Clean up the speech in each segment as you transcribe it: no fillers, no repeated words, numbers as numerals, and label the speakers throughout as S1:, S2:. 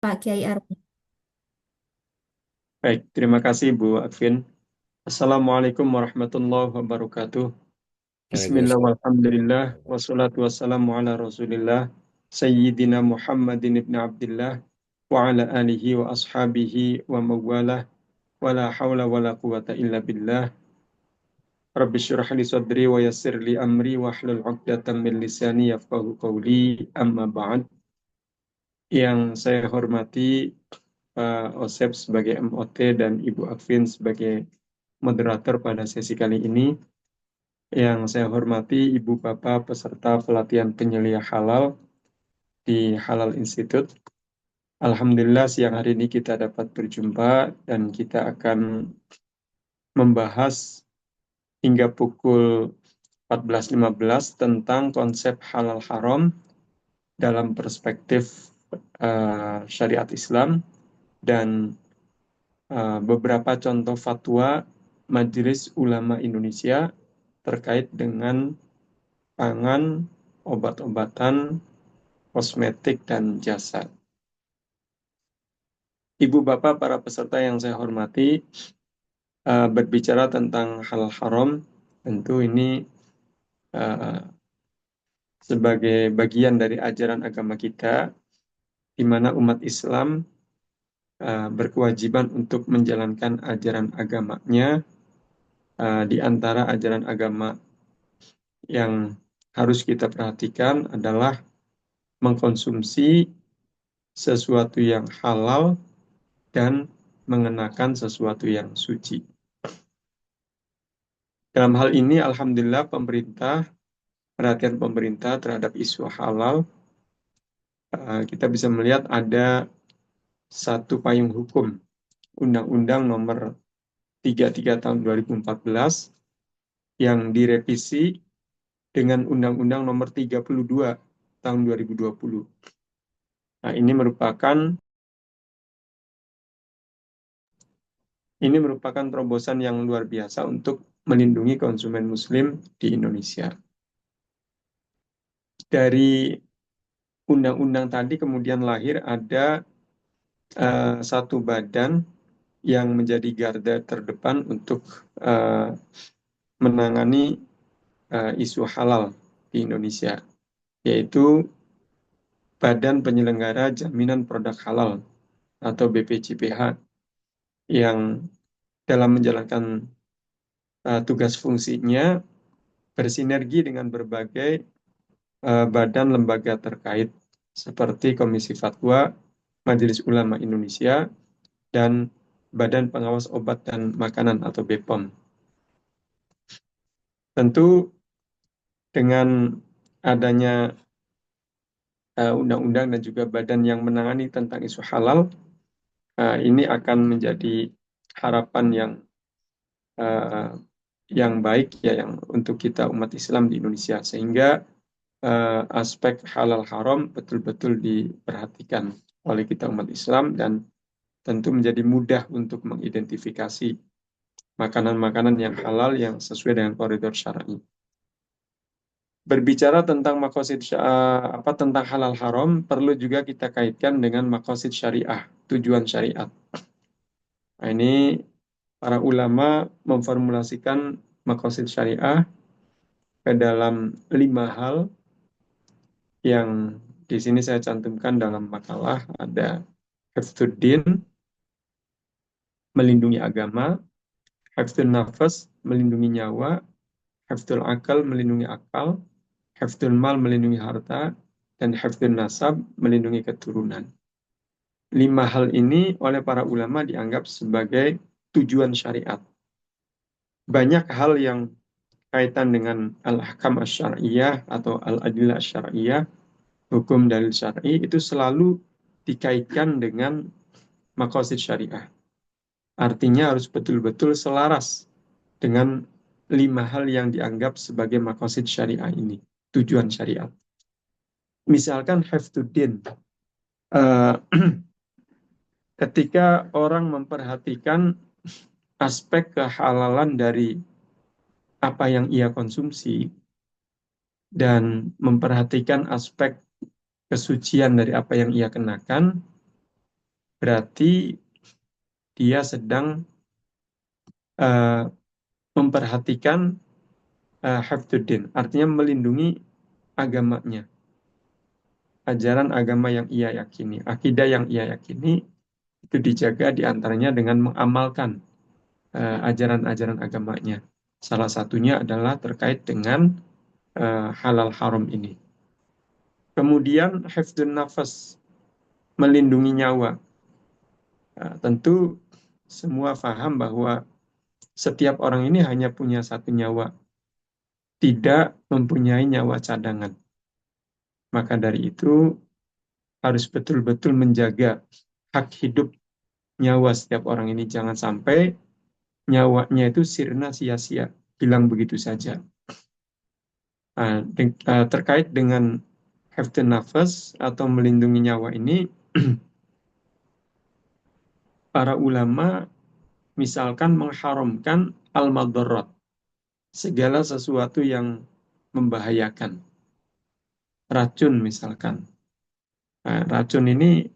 S1: Pak Kiai Arfi.
S2: Baik, terima kasih Bu Akvin. Assalamualaikum warahmatullahi wabarakatuh. Bismillah
S3: Waalaikumsalam.
S2: walhamdulillah wassalatu wassalamu ala Rasulillah Sayyidina Muhammadin ibn Abdullah wa ala alihi wa ashabihi wa mawalah wa la hawla wa la quwata illa billah. Rabbi syrah li sadri wa yassir li amri wa hlul 'uqdatam min lisani yafqahu qawli, amma ba'd. Yang saya hormati Pak Osep sebagai MOT dan Ibu Akvin sebagai moderator pada sesi kali ini. Yang saya hormati Ibu Bapak peserta pelatihan penyelia halal di Halal Institute. Alhamdulillah siang hari ini kita dapat berjumpa dan kita akan membahas hingga pukul 14.15 tentang konsep halal haram dalam perspektif syariat Islam dan beberapa contoh fatwa Majelis Ulama Indonesia terkait dengan pangan, obat-obatan, kosmetik, dan jasa. Ibu bapak para peserta yang saya hormati, berbicara tentang hal haram, tentu ini sebagai bagian dari ajaran agama kita, di mana umat Islam berkewajiban untuk menjalankan ajaran agamanya. Di antara ajaran agama yang harus kita perhatikan adalah mengkonsumsi sesuatu yang halal dan mengenakan sesuatu yang suci. Dalam hal ini, alhamdulillah perhatian pemerintah terhadap isu halal, kita bisa melihat ada satu payung hukum, Undang-Undang Nomor 33 Tahun 2014 yang direvisi dengan Undang-Undang Nomor 32 Tahun 2020. Nah, ini merupakan terobosan yang luar biasa untuk melindungi konsumen muslim di Indonesia. Dari undang-undang tadi kemudian lahir ada satu badan yang menjadi garda terdepan untuk menangani isu halal di Indonesia, yaitu Badan Penyelenggara Jaminan Produk Halal atau BPJPH, yang dalam menjalankan tugas fungsinya bersinergi dengan berbagai badan lembaga terkait seperti Komisi Fatwa, Majelis Ulama Indonesia, dan Badan Pengawas Obat dan Makanan atau BPOM. Tentu dengan adanya undang-undang dan juga badan yang menangani tentang isu halal, ini akan menjadi harapan yang baik ya yang untuk kita umat Islam di Indonesia, sehingga aspek halal haram betul-betul diperhatikan oleh kita umat Islam dan tentu menjadi mudah untuk mengidentifikasi makanan-makanan yang halal yang sesuai dengan koridor syar'i. Berbicara tentang tentang halal haram, perlu juga kita kaitkan dengan maqasid syariah, tujuan syariat. Nah, ini para ulama memformulasikan maqasid syariah ke dalam 5 hal yang di sini saya cantumkan dalam makalah. Ada hifdzuddin, melindungi agama; hifdzun nafas, melindungi nyawa; hifdzul akal, melindungi akal; hifdzul mal, melindungi harta; dan hifdzun nasab, melindungi keturunan. 5 hal ini oleh para ulama dianggap sebagai tujuan syariat. Banyak hal yang kaitan dengan al-ahkam asy-syar'iyyah atau al-adillah asy-syar'iyyah, hukum dalil syar'i, itu selalu dikaitkan dengan maqasid syariah. Artinya harus betul-betul selaras dengan 5 hal yang dianggap sebagai maqasid syariah ini, tujuan syariat. Misalkan hifdzuddin, ketika orang memperhatikan aspek kehalalan dari apa yang ia konsumsi dan memperhatikan aspek kesucian dari apa yang ia kenakan, berarti dia sedang memperhatikan hifdzuddin, artinya melindungi agamanya, ajaran agama yang ia yakini, akidah yang ia yakini, itu dijaga diantaranya dengan mengamalkan ajaran-ajaran agamanya. Salah satunya adalah terkait dengan halal haram ini. Kemudian hifdzun nafas, melindungi nyawa. Tentu semua paham bahwa setiap orang ini hanya punya satu nyawa, tidak mempunyai nyawa cadangan. Maka dari itu harus betul-betul menjaga hak hidup nyawa setiap orang ini. Jangan sampai nyawanya itu sirna sia-sia, hilang begitu saja. Terkait dengan hifdzun nafas atau melindungi nyawa ini, para ulama misalkan mengharamkan al-madharat, segala sesuatu yang membahayakan. Racun misalkan. Racun ini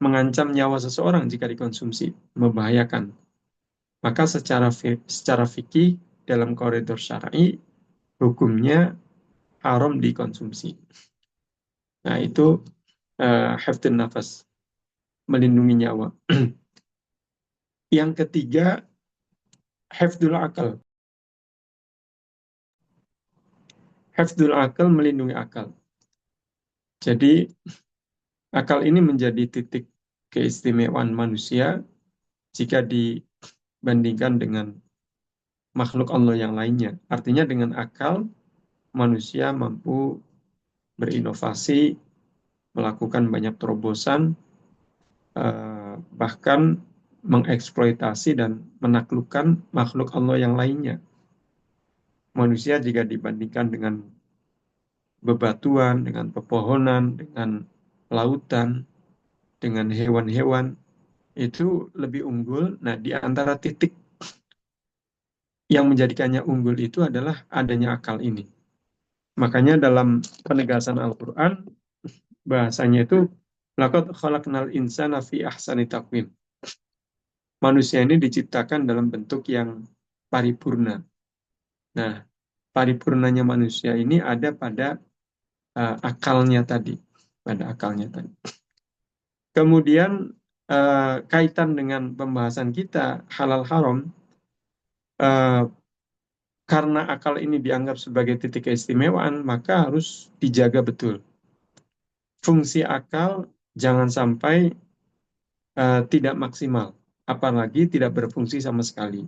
S2: mengancam nyawa seseorang jika dikonsumsi, membahayakan. Maka secara fikih dalam koridor syar'i, hukumnya haram dikonsumsi. Nah, itu hifdzun nafas, melindungi nyawa. Yang ketiga, hifdzul akal. Hifdzul akal, melindungi akal. Jadi, akal ini menjadi titik keistimewaan manusia jika dibandingkan dengan makhluk Allah yang lainnya. Artinya dengan akal, manusia mampu berinovasi, melakukan banyak terobosan, bahkan mengeksploitasi dan menaklukkan makhluk Allah yang lainnya. Manusia jika dibandingkan dengan bebatuan, dengan pepohonan, dengan lautan, dengan hewan-hewan, itu lebih unggul. Nah, di antara titik yang menjadikannya unggul itu adalah adanya akal ini. Makanya dalam penegasan Al-Quran, bahasanya itu, laqad khalaqnal insana fi ahsani taqwim. Manusia ini diciptakan dalam bentuk yang paripurna. Nah, paripurnanya manusia ini ada pada akalnya tadi. Pada akalnya tadi. Kemudian, kaitan dengan pembahasan kita, halal haram, karena akal ini dianggap sebagai titik keistimewaan, maka harus dijaga betul. Fungsi akal jangan sampai tidak maksimal, apalagi tidak berfungsi sama sekali.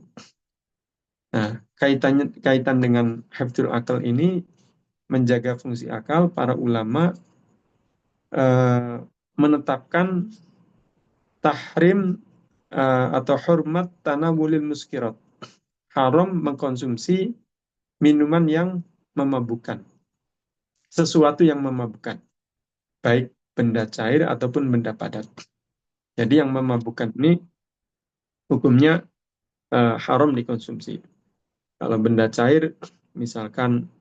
S2: Nah, kaitan dengan hifdzul akal ini, menjaga fungsi akal, para ulama menetapkan tahrim atau hurmat tanawulil muskirat. Haram mengkonsumsi minuman yang memabukkan. Sesuatu yang memabukkan. Baik benda cair ataupun benda padat. Jadi yang memabukkan ini hukumnya haram dikonsumsi. Kalau benda cair, misalkan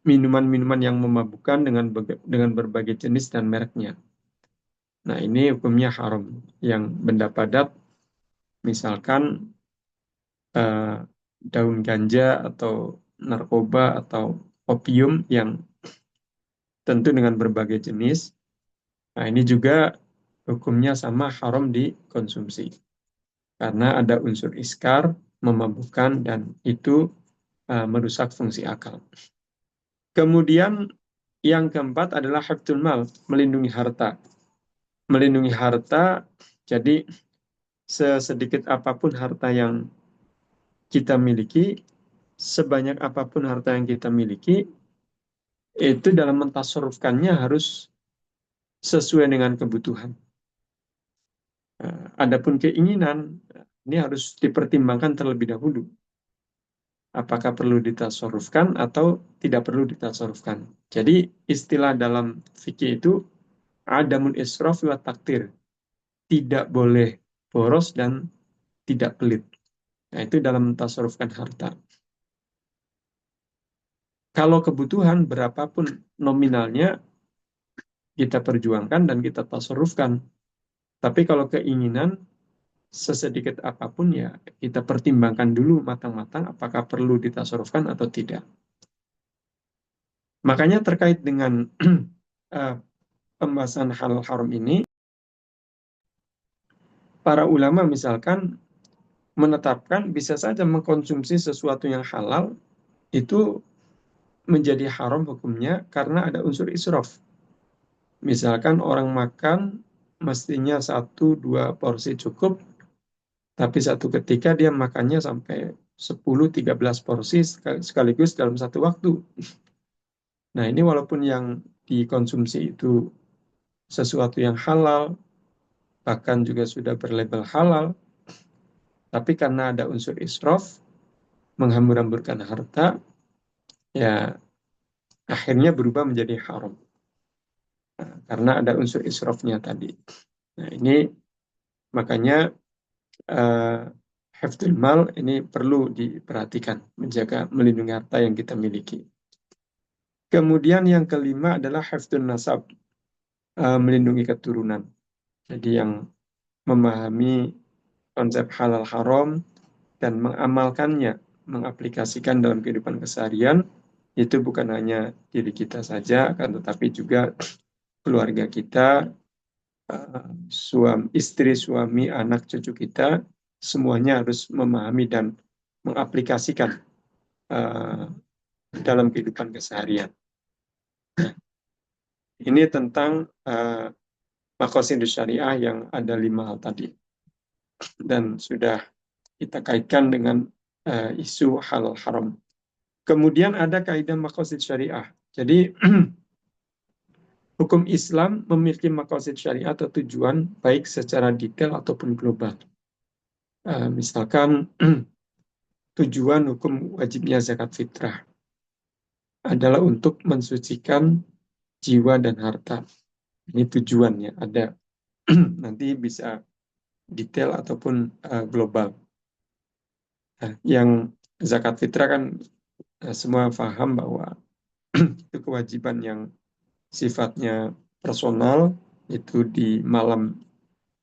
S2: minuman-minuman yang memabukkan dengan berbagai jenis dan mereknya. Nah, ini hukumnya haram. Yang benda padat, misalkan daun ganja atau narkoba atau opium yang tentu dengan berbagai jenis. Nah, ini juga hukumnya sama, haram dikonsumsi. Karena ada unsur iskar, memabukkan, dan itu merusak fungsi akal. Kemudian yang keempat adalah hifdzul mal, melindungi harta. Melindungi harta, jadi sesedikit apapun harta yang kita miliki, sebanyak apapun harta yang kita miliki, itu dalam mentasarrufkannya harus sesuai dengan kebutuhan. Adapun keinginan, ini harus dipertimbangkan terlebih dahulu. Apakah perlu ditasarrufkan atau tidak perlu ditasarrufkan. Jadi istilah dalam fikih itu adamun israf wa taktir. Tidak boleh boros dan tidak pelit. Nah, itu dalam mentasarrufkan harta. Kalau kebutuhan berapapun nominalnya, kita perjuangkan dan kita tasarrufkan. Tapi kalau keinginan sesedikit apapun ya kita pertimbangkan dulu matang-matang apakah perlu ditasarufkan atau tidak. Makanya terkait dengan eh, pembahasan halal haram ini, para ulama misalkan menetapkan bisa saja mengkonsumsi sesuatu yang halal itu menjadi haram hukumnya karena ada unsur israf. Misalkan orang makan mestinya 1-2 porsi cukup, tapi satu ketika dia makannya sampai 10-13 porsi sekaligus dalam satu waktu. Nah ini walaupun yang dikonsumsi itu sesuatu yang halal, bahkan juga sudah berlabel halal, tapi karena ada unsur israf, menghambur-hamburkan harta, ya akhirnya berubah menjadi haram. Nah, karena ada unsur israfnya tadi. Nah ini makanya eh, hifdzul mal ini perlu diperhatikan, menjaga, melindungi harta yang kita miliki. Kemudian yang kelima adalah hifdzun nasab, melindungi keturunan. Jadi yang memahami konsep halal haram dan mengamalkannya, mengaplikasikan dalam kehidupan keseharian, itu bukan hanya diri kita saja, akan tetapi juga keluarga kita, istri, suami, anak, cucu kita, semuanya harus memahami dan mengaplikasikan uh, dalam kehidupan keseharian. Ini tentang maqasid syariah yang ada 5 hal tadi. Dan sudah kita kaitkan dengan isu halal haram. Kemudian ada kaidah maqasid syariah. Jadi hukum Islam memiliki maqasid syariah atau tujuan baik secara detail ataupun global. Misalkan tujuan hukum wajibnya zakat fitrah adalah untuk mensucikan jiwa dan harta. Ini tujuannya ada. Nanti bisa detail ataupun global. Nah, yang zakat fitrah kan semua paham bahwa itu kewajiban yang sifatnya personal, itu di malam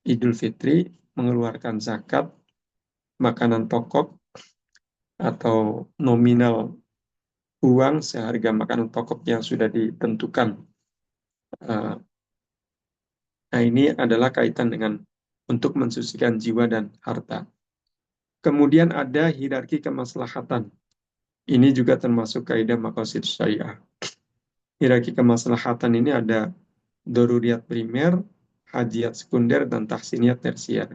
S2: Idul Fitri mengeluarkan zakat makanan pokok atau nominal uang seharga makanan pokok yang sudah ditentukan. Nah ini adalah kaitan dengan untuk mensucikan jiwa dan harta. Kemudian ada hierarki kemaslahatan. Ini juga termasuk kaidah maqasid syariah. Hierarki kemaslahatan ini ada daruriyat primer, hajiyat sekunder, dan tahsiniyat tersier.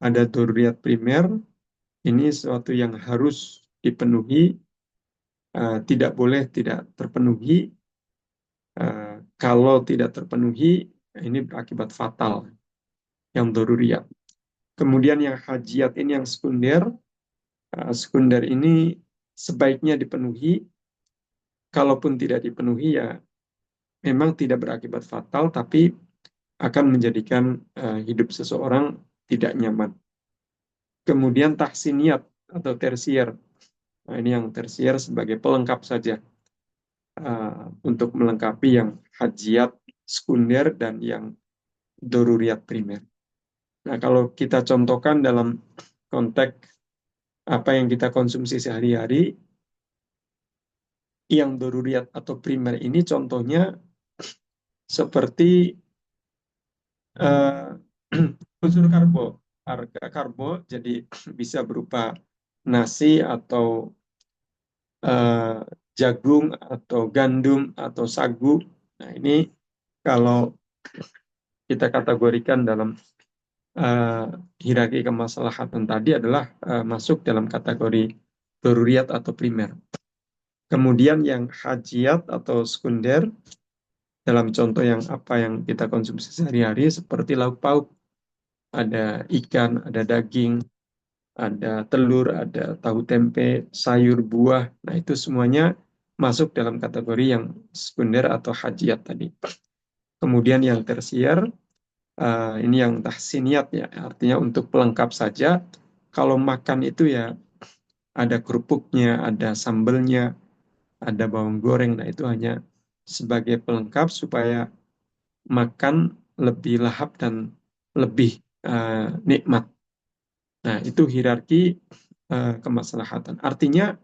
S2: Ada daruriyat primer, ini sesuatu yang harus dipenuhi, tidak boleh tidak terpenuhi. Kalau tidak terpenuhi, ini berakibat fatal, yang daruriyat. Kemudian yang hajiyat ini yang sekunder, sekunder ini sebaiknya dipenuhi, kalaupun tidak dipenuhi ya memang tidak berakibat fatal, tapi akan menjadikan hidup seseorang tidak nyaman. Kemudian tahsiniyat atau tersier. Nah, ini yang tersier sebagai pelengkap saja untuk melengkapi yang hajiyat sekunder dan yang doruriyat primer. Nah, kalau kita contohkan dalam konteks apa yang kita konsumsi sehari-hari, yang doruriyat atau primer ini contohnya seperti unsur karbo. Karbo jadi bisa berupa nasi atau jagung atau gandum atau sagu. Nah ini kalau kita kategorikan dalam hierarki kemaslahatan tadi adalah masuk dalam kategori daruriyat atau primer. Kemudian yang hajiyat atau sekunder dalam contoh yang apa yang kita konsumsi sehari-hari seperti lauk pauk, ada ikan, ada daging, ada telur, ada tahu tempe, sayur, buah. Nah, itu semuanya masuk dalam kategori yang sekunder atau hajiyat tadi. Kemudian yang tersier, ini yang tahsiniyat ya, artinya untuk pelengkap saja. Kalau makan itu ya ada kerupuknya, ada sambelnya, ada bawang goreng. Nah, itu hanya sebagai pelengkap supaya makan lebih lahap dan lebih nikmat. Nah, itu hierarki kemaslahatan. Artinya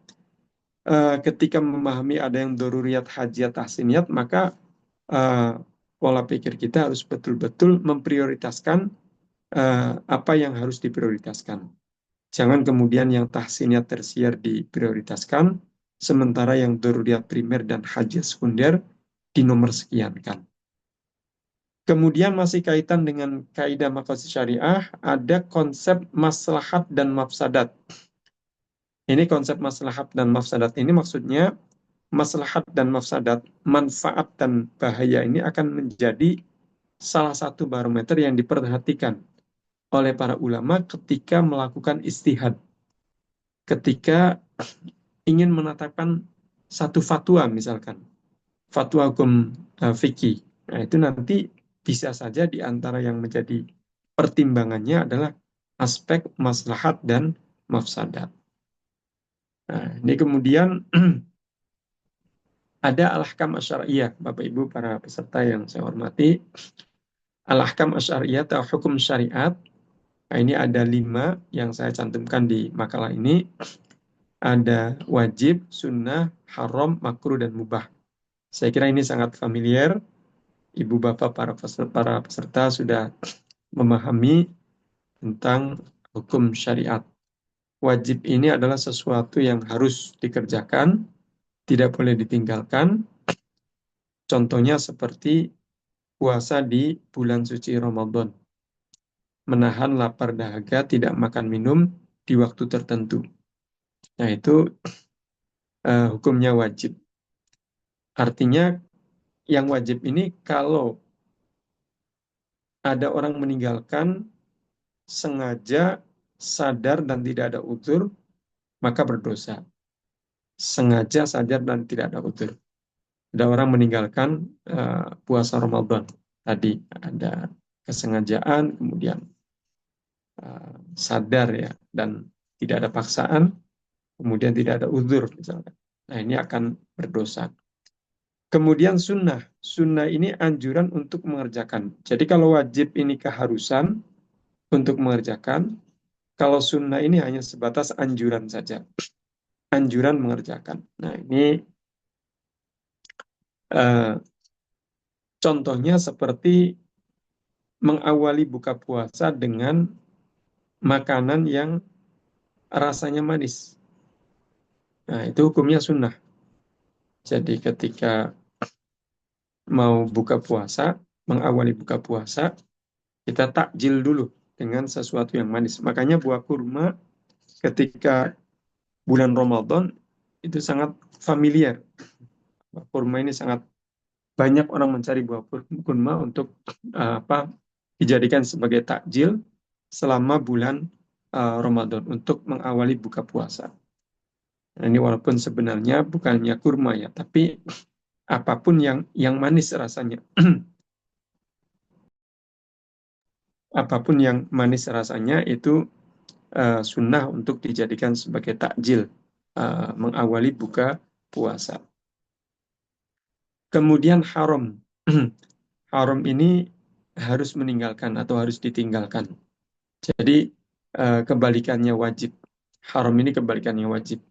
S2: ketika memahami ada yang daruriyat, hajat, tahsiniyat, maka eh, pola pikir kita harus betul-betul memprioritaskan apa yang harus diprioritaskan. Jangan kemudian yang tahsiniyat tersier diprioritaskan, sementara yang daruriyat primer dan hajat sekunder dinomor sekiankan. Kemudian masih kaitan dengan kaidah maqasid syariah, ada konsep maslahat dan mafsadat. Ini konsep maslahat dan mafsadat ini maksudnya maslahat dan mafsadat, manfaat dan bahaya ini akan menjadi salah satu barometer yang diperhatikan oleh para ulama ketika melakukan istihad, ketika ingin menetapkan satu fatwa misalkan, fatwa hukum fikih. Nah, itu nanti bisa saja di antara yang menjadi pertimbangannya adalah aspek maslahat dan mafsadat. Nah, ini kemudian ada al-ahkam asyariyah, Bapak Ibu para peserta yang saya hormati. Al-ahkam asyariyah atau hukum syariat. Nah, ini ada 5 yang saya cantumkan di makalah ini. Ada wajib, sunnah, haram, makruh, dan mubah. Saya kira ini sangat familiar. Ibu bapak para peserta sudah memahami tentang hukum syariat. Wajib ini adalah sesuatu yang harus dikerjakan, tidak boleh ditinggalkan. Contohnya seperti puasa di bulan suci Ramadan. Menahan lapar dahaga, tidak makan minum di waktu tertentu. Nah, itu hukumnya wajib. Artinya yang wajib ini kalau ada orang meninggalkan sengaja, sadar, dan tidak ada udzur, maka berdosa. Sengaja, sadar, dan tidak ada udzur. Ada orang meninggalkan puasa Ramadan. Tadi ada kesengajaan, kemudian sadar ya, dan tidak ada paksaan, kemudian tidak ada udzur misalkan. Nah, ini akan berdosa. Kemudian sunnah. Sunnah ini anjuran untuk mengerjakan. Jadi kalau wajib ini keharusan untuk mengerjakan, kalau sunnah ini hanya sebatas anjuran saja. Anjuran mengerjakan. Nah, ini eh, contohnya seperti mengawali buka puasa dengan makanan yang rasanya manis. Nah, itu hukumnya sunnah. Jadi ketika mau buka puasa, mengawali buka puasa, kita takjil dulu dengan sesuatu yang manis. Makanya buah kurma ketika bulan Ramadan itu sangat familiar. Buah kurma ini sangat banyak orang mencari buah kurma untuk apa dijadikan sebagai takjil selama bulan Ramadan untuk mengawali buka puasa. Nah, ini walaupun sebenarnya bukannya kurma ya, tapi apapun yang manis rasanya. Apapun yang manis rasanya itu sunnah untuk dijadikan sebagai takjil mengawali buka puasa. Kemudian haram. Haram ini harus meninggalkan atau harus ditinggalkan. Jadi kebalikannya wajib. Haram ini kebalikannya wajib.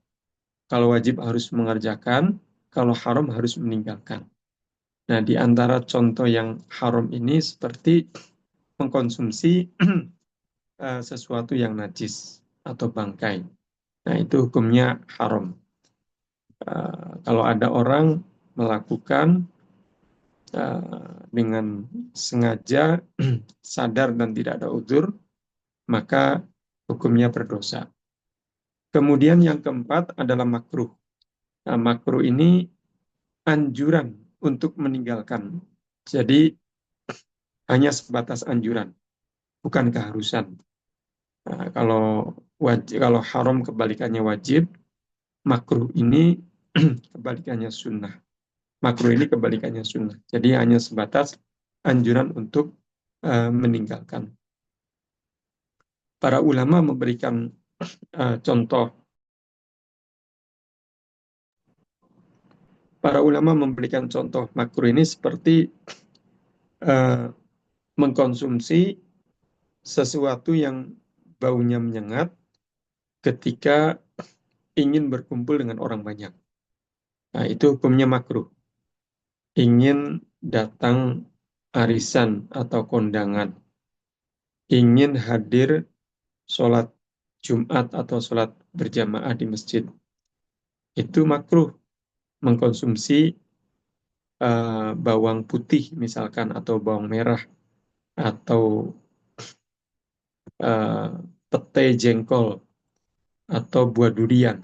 S2: Kalau wajib harus mengerjakan, kalau haram harus meninggalkan. Nah, di antara contoh yang haram ini seperti mengkonsumsi sesuatu yang najis atau bangkai. Nah, itu hukumnya haram. Kalau ada orang melakukan dengan sengaja, sadar dan tidak ada udzur, maka hukumnya berdosa. Kemudian yang keempat adalah makruh. Nah, makruh ini anjuran untuk meninggalkan. Jadi hanya sebatas anjuran, bukan keharusan. Nah, kalau haram kebalikannya wajib, makruh ini kebalikannya sunnah. Makruh ini kebalikannya sunnah. Jadi hanya sebatas anjuran untuk meninggalkan. Para ulama memberikan contoh. Para ulama memberikan contoh makruh ini seperti mengkonsumsi sesuatu yang baunya menyengat ketika ingin berkumpul dengan orang banyak. Nah, itu hukumnya makruh. Ingin datang arisan atau kondangan, ingin hadir sholat Jumat atau sholat berjamaah di masjid, itu makruh mengkonsumsi bawang putih misalkan, atau bawang merah, atau eh, petai jengkol, atau buah durian.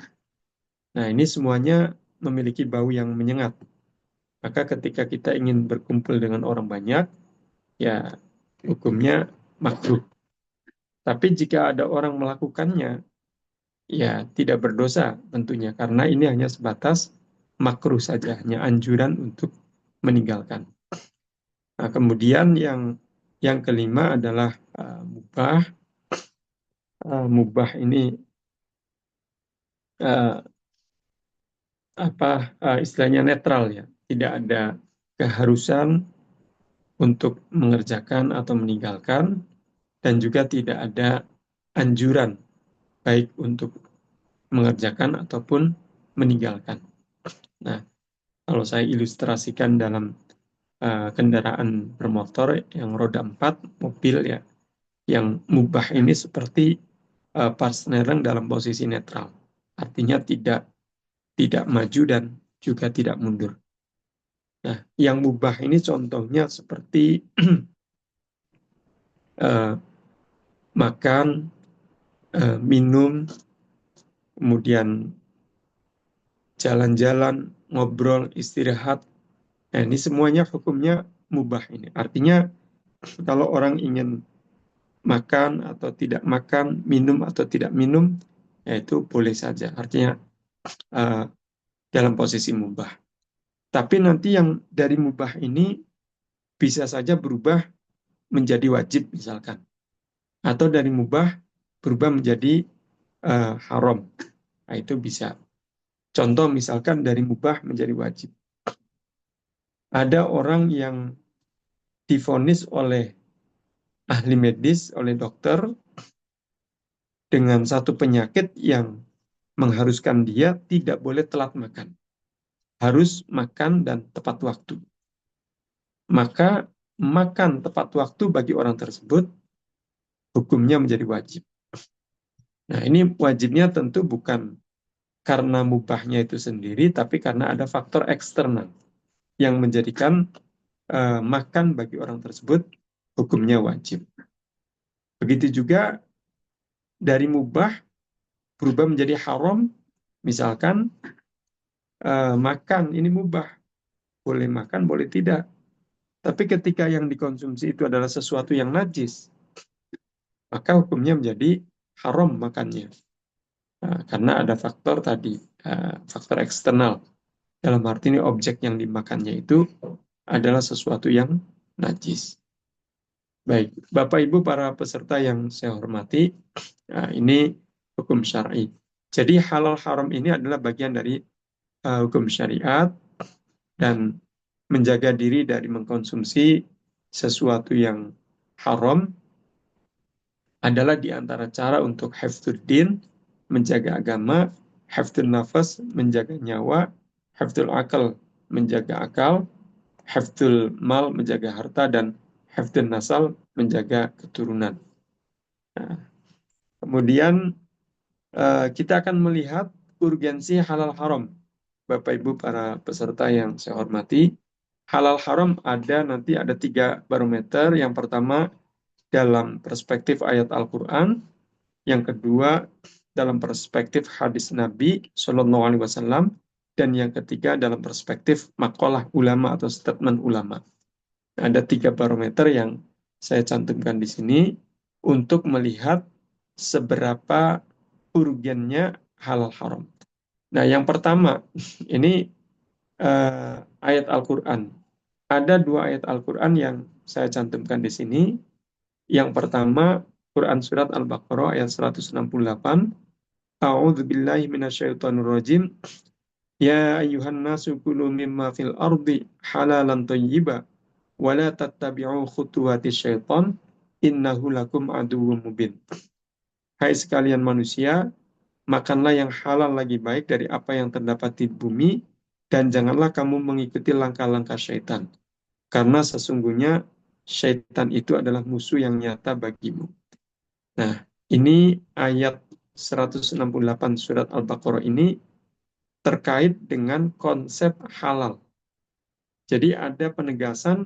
S2: Nah, ini semuanya memiliki bau yang menyengat. Maka ketika kita ingin berkumpul dengan orang banyak, ya hukumnya makruh. Tapi jika ada orang melakukannya, ya tidak berdosa tentunya, karena ini hanya sebatas makruh saja, hanya anjuran untuk meninggalkan. Nah, kemudian yang kelima adalah mubah. Mubah ini uh, istilahnya netral ya, tidak ada keharusan untuk mengerjakan atau meninggalkan, dan juga tidak ada anjuran baik untuk mengerjakan ataupun meninggalkan. Nah, kalau saya ilustrasikan dalam kendaraan bermotor yang roda 4, mobil ya, yang mubah ini seperti parts dalam posisi netral. Artinya tidak maju dan juga tidak mundur. Nah, yang mubah ini contohnya seperti uh, makan, minum, kemudian jalan-jalan, ngobrol, istirahat. Nah, ini semuanya hukumnya mubah ini. Artinya kalau orang ingin makan atau tidak makan, minum atau tidak minum, yaitu boleh saja. Artinya uh, dalam posisi mubah. Tapi nanti yang dari mubah ini bisa saja berubah menjadi wajib misalkan. Atau dari mubah berubah menjadi haram. Nah, itu bisa. Contoh misalkan dari mubah menjadi wajib. Ada orang yang divonis oleh ahli medis, oleh dokter, dengan satu penyakit yang mengharuskan dia tidak boleh telat makan. Harus makan dan tepat waktu. Maka makan tepat waktu bagi orang tersebut hukumnya menjadi wajib. Nah, ini wajibnya tentu bukan karena mubahnya itu sendiri, tapi karena ada faktor eksternal yang menjadikan makan bagi orang tersebut hukumnya wajib. Begitu juga dari mubah berubah menjadi haram, misalkan makan ini mubah, boleh makan, boleh tidak. Tapi ketika yang dikonsumsi itu adalah sesuatu yang najis, maka hukumnya menjadi haram makannya. Karena ada faktor tadi, faktor eksternal. Dalam arti ini objek yang dimakannya itu adalah sesuatu yang najis. Baik, Bapak Ibu para peserta yang saya hormati, ini hukum syar'i. Jadi halal haram ini adalah bagian dari hukum syariat, dan menjaga diri dari mengkonsumsi sesuatu yang haram adalah di antara cara untuk hifdzuddin, menjaga agama, hifdzun nafas, menjaga nyawa, hifdzul akal, menjaga akal, hifdzul mal, menjaga harta, dan hifdzun nasal, menjaga keturunan. Nah, kemudian kita akan melihat urgensi halal haram. Bapak Ibu para peserta yang saya hormati, halal haram nanti ada 3 barometer. Yang pertama dalam perspektif ayat Al-Quran, yang kedua dalam perspektif hadis Nabi Shallallahu Alaihi Wasallam, dan yang ketiga dalam perspektif makalah ulama atau statement ulama. Ada 3 barometer yang saya cantumkan di sini untuk melihat seberapa urgennya halal haram. Nah, yang pertama ini ayat Al-Quran. Ada 2 ayat Al-Quran yang saya cantumkan di sini. Yang pertama, Quran Surat Al-Baqarah ayat 168. A'udzu billahi minasyaitonir rajim. Ya ayyuhan nasu kulu mimma fil ardi halalan thayyiba wa la tattabi'u khutuwati syaitan innahu lakum aduwwum mubin. Hai sekalian manusia, makanlah yang halal lagi baik dari apa yang terdapat di bumi, dan janganlah kamu mengikuti langkah-langkah syaitan. Karena sesungguhnya syaitan itu adalah musuh yang nyata bagimu. Nah, ini ayat 168 surat Al-Baqarah ini terkait dengan konsep halal. Jadi ada penegasan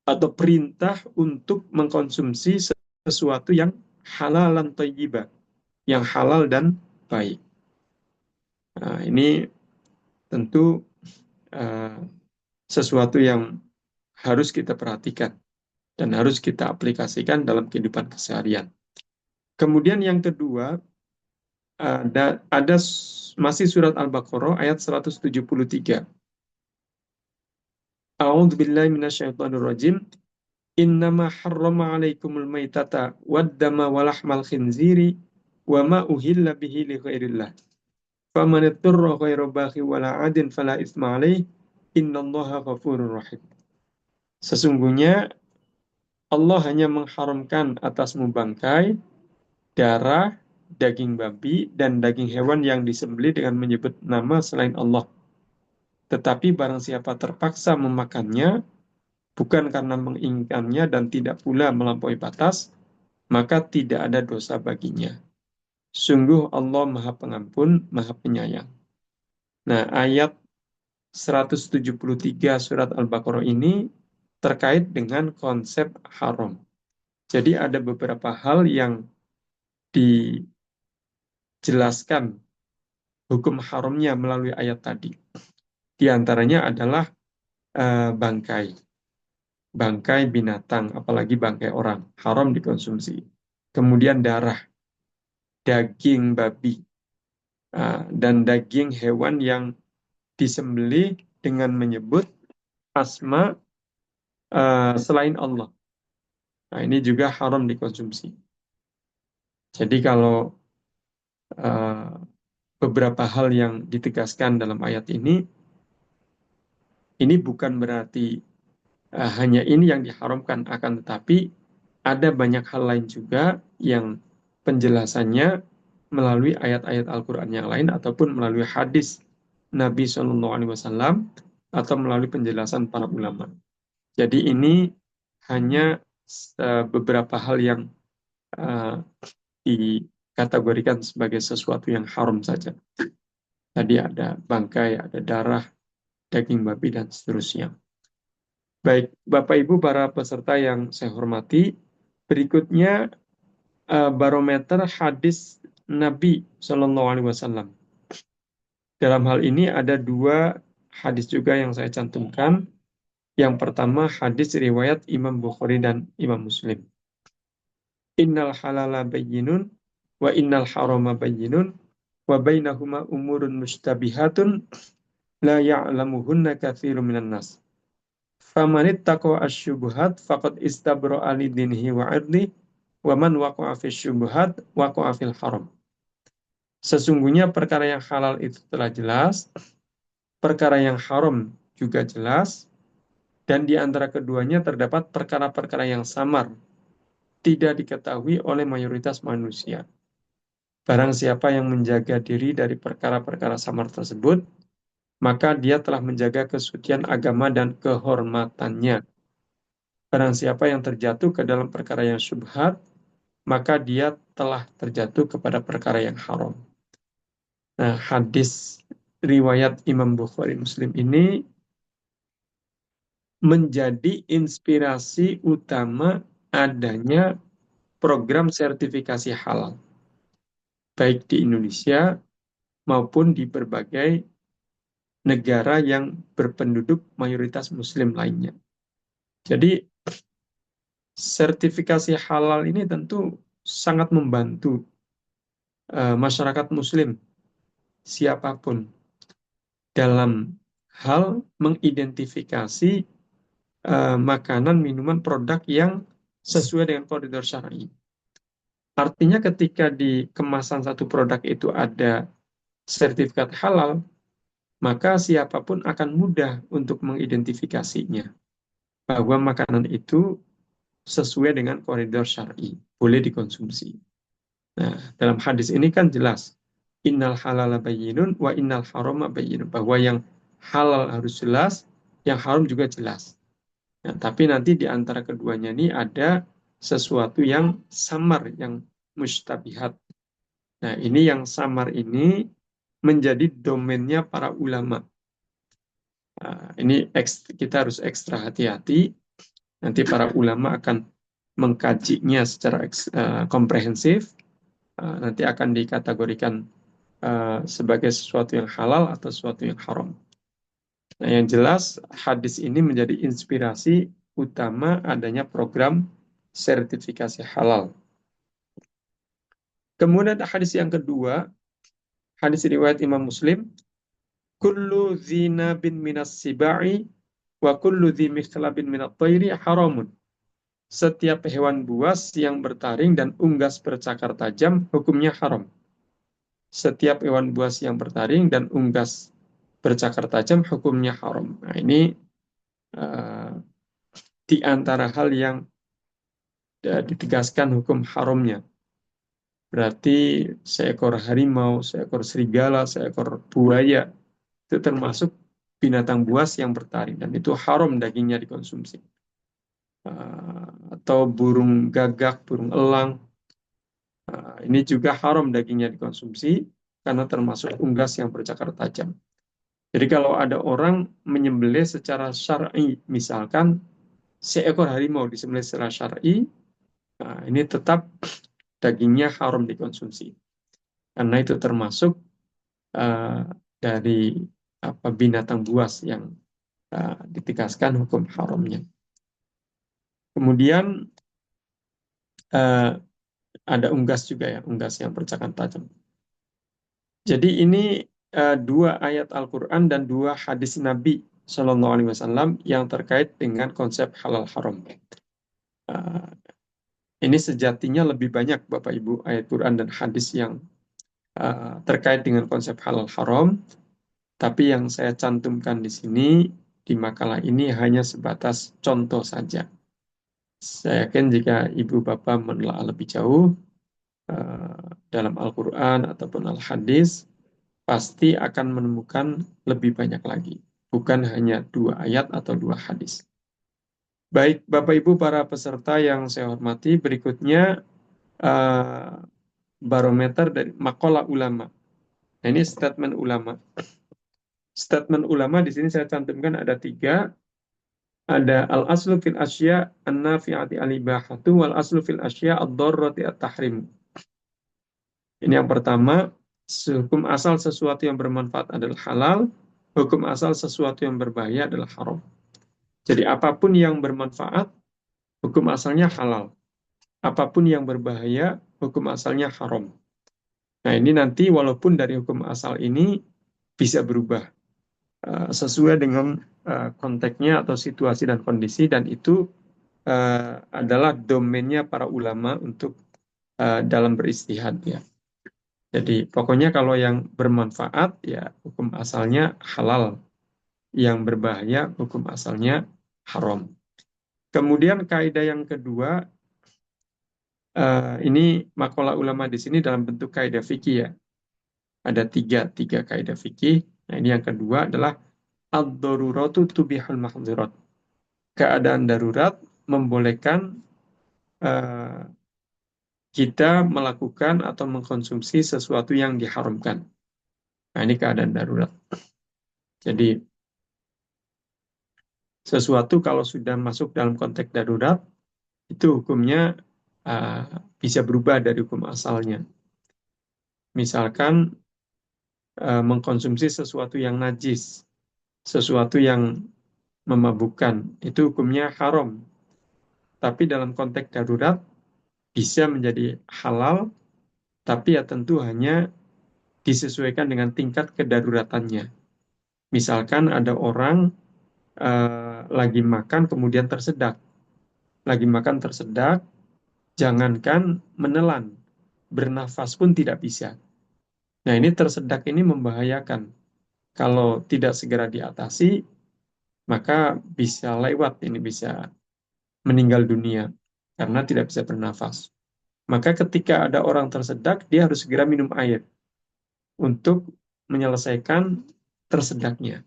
S2: atau perintah untuk mengkonsumsi sesuatu yang halalan thayyibah, yang halal dan baik. Nah, ini tentu uh, sesuatu yang harus kita perhatikan dan harus kita aplikasikan dalam kehidupan keseharian. Kemudian yang kedua, ada masih surat Al-Baqarah ayat 173. A'udzu billahi minasyaitonir rajim. Innama harrama 'alaikumul maitata wad-dama wa lahmal khinziri wa ma uhilla bihi li ghairillah. Faman ittara ghaira baghi wala 'adin fala itsma 'alaihi innallaha ghafurur rahim. Sesungguhnya Allah hanya mengharamkan atasmu bangkai, darah, daging babi, dan daging hewan yang disembelih dengan menyebut nama selain Allah. Tetapi barang siapa terpaksa memakannya, bukan karena menginginkannya dan tidak pula melampaui batas, maka tidak ada dosa baginya. Sungguh Allah Maha Pengampun, Maha Penyayang. Nah, ayat 173 surat Al-Baqarah ini terkait dengan konsep haram. Jadi ada beberapa hal yang dijelaskan hukum haramnya melalui ayat tadi. Di antaranya adalah bangkai. Bangkai binatang, apalagi bangkai orang, haram dikonsumsi. Kemudian darah, daging babi, dan daging hewan yang disembelih dengan menyebut asma selain Allah. Nah, ini juga haram dikonsumsi. Jadi kalau beberapa hal yang ditegaskan dalam ayat ini bukan berarti hanya ini yang diharamkan, akan tetapi ada banyak hal lain juga yang penjelasannya melalui ayat-ayat Al-Quran yang lain ataupun melalui hadis Nabi SAW atau melalui penjelasan para ulama. Jadi ini hanya beberapa hal yang dikategorikan sebagai sesuatu yang haram saja. Tadi ada bangkai, ada darah, daging babi, dan seterusnya. Baik, Bapak Ibu para peserta yang saya hormati, berikutnya barometer hadis Nabi SAW. Dalam hal ini ada dua hadis juga yang saya cantumkan. Yang pertama hadis riwayat Imam Bukhari dan Imam Muslim. Innal halala bayyinun wa innal harama bayyinun wa bainahuma umurun mustabihatun la ya'lamuhunna katsirun minan nas. Famanit taqwa asyubuhat faqad istabra'a li dinihi wa 'irdihi wa man waqa'a fi syubuhat waqa'a fil haram. Sesungguhnya perkara yang halal itu telah jelas, perkara yang haram juga jelas, dan di antara keduanya terdapat perkara-perkara yang samar, tidak diketahui oleh mayoritas manusia. Barang siapa yang menjaga diri dari perkara-perkara samar tersebut, maka dia telah menjaga kesucian agama dan kehormatannya. Barang siapa yang terjatuh ke dalam perkara yang syubhat, maka dia telah terjatuh kepada perkara yang haram. Nah, hadis riwayat Imam Bukhari Muslim ini menjadi inspirasi utama adanya program sertifikasi halal, baik di Indonesia maupun di berbagai negara yang berpenduduk mayoritas Muslim lainnya. Jadi, sertifikasi halal ini tentu sangat membantu masyarakat Muslim siapapun dalam hal mengidentifikasi makanan, minuman, produk yang sesuai dengan koridor syar'i. Artinya ketika di kemasan satu produk itu ada sertifikat halal, maka siapapun akan mudah untuk mengidentifikasinya. Bahwa makanan itu sesuai dengan koridor syar'i, boleh dikonsumsi. Nah, dalam hadis ini kan jelas, innal halala bayyinun wa innal harama bayyinun, bahwa yang halal harus jelas, yang haram juga jelas. Nah, tapi nanti di antara keduanya ini ada sesuatu yang samar, yang mustabihat. Nah, ini yang samar ini menjadi domainnya para ulama. Nah, ini kita harus ekstra hati-hati. Nanti para ulama akan mengkajinya secara komprehensif. Nanti akan dikategorikan sebagai sesuatu yang halal atau sesuatu yang haram. Nah, yang jelas hadis ini menjadi inspirasi utama adanya program sertifikasi halal. Kemudian hadis yang kedua, hadis riwayat Imam Muslim, kullu zina bin minas sibai wa kullu dhi mikhlabin minat tayri haramun. Setiap hewan buas yang bertaring dan unggas bercakar tajam hukumnya haram. Setiap hewan buas yang bertaring dan unggas bercakar tajam hukumnya haram. Nah, ini uh, di antara hal yang ditegaskan hukum haramnya. Berarti seekor harimau, seekor serigala, seekor buaya itu termasuk binatang buas yang bertaring dan itu haram dagingnya dikonsumsi. Atau burung gagak, burung elang, ini juga haram dagingnya dikonsumsi karena termasuk unggas yang bercakar tajam. Jadi kalau ada orang menyembelih secara syar'i, misalkan seekor harimau disembelih secara syar'i, ini tetap dagingnya haram dikonsumsi. Karena itu termasuk dari binatang buas yang ditegaskan hukum haramnya. Kemudian ada unggas juga ya, unggas yang bercakar tajam. Jadi ini dua ayat Al-Quran dan dua hadis Nabi Shallallahu Alaihi Wasallam yang terkait dengan konsep halal haram. Ini sejatinya lebih banyak Bapak Ibu ayat Quran dan hadis yang terkait dengan konsep halal haram. Tapi yang saya cantumkan di sini di makalah ini hanya sebatas contoh saja. Saya yakin jika Ibu Bapak menelaah lebih jauh dalam Al-Quran ataupun Al-Hadis, pasti akan menemukan lebih banyak lagi. Bukan hanya dua ayat atau dua hadis. Baik, Bapak Ibu para peserta yang saya hormati, berikutnya barometer dari maqalah ulama. Nah, ini statement ulama. Statement ulama di sini saya cantumkan ada tiga. Ada al-aslu fil asya an-nafi'ati al-ibahatu wal aslu fil asya ad-darrati at-tahrim. Ini yang pertama, hukum asal sesuatu yang bermanfaat adalah halal, hukum asal sesuatu yang berbahaya adalah haram. Jadi apapun yang bermanfaat, hukum asalnya halal. Apapun yang berbahaya, hukum asalnya haram. Nah, ini nanti walaupun dari hukum asal ini bisa berubah sesuai dengan konteksnya atau situasi dan kondisi, dan itu adalah domainnya para ulama untuk dalam beristihad ya. Jadi pokoknya kalau yang bermanfaat ya hukum asalnya halal, yang berbahaya hukum asalnya haram. Kemudian kaidah yang kedua, ini makalah ulama di sini dalam bentuk kaidah fikih ya. Ada tiga kaidah fikih. Nah, ini yang kedua adalah ad-daruratu tubihul mahzurat. Keadaan darurat membolehkan kita melakukan atau mengkonsumsi sesuatu yang diharamkan. Nah, ini keadaan darurat. Jadi, sesuatu kalau sudah masuk dalam konteks darurat, itu hukumnya bisa berubah dari hukum asalnya. Misalkan, mengkonsumsi sesuatu yang najis, sesuatu yang memabukkan, itu hukumnya haram. Tapi dalam konteks darurat, bisa menjadi halal, tapi ya tentu hanya disesuaikan dengan tingkat kedaruratannya. Misalkan ada orang lagi makan kemudian tersedak. Lagi makan tersedak, jangankan menelan, bernafas pun tidak bisa. Nah, ini tersedak ini membahayakan. Kalau tidak segera diatasi, maka bisa lewat, ini bisa meninggal dunia. karena tidak bisa bernafas. Maka ketika ada orang tersedak, dia harus segera minum air untuk menyelesaikan tersedaknya.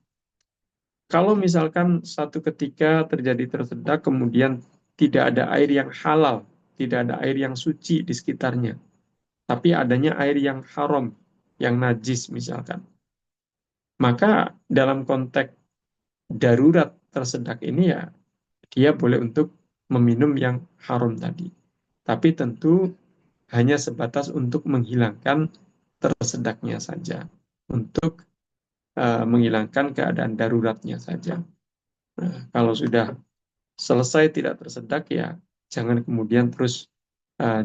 S2: Kalau misalkan satu ketika terjadi tersedak, kemudian tidak ada air yang halal, tidak ada air yang suci di sekitarnya, tapi adanya air yang haram, yang najis misalkan. Maka dalam konteks darurat tersedak ini ya, dia boleh untuk meminum yang haram tadi. Tapi tentu hanya sebatas untuk menghilangkan tersedaknya saja, untuk menghilangkan keadaan daruratnya saja. Nah, kalau sudah selesai tidak tersedak ya jangan kemudian terus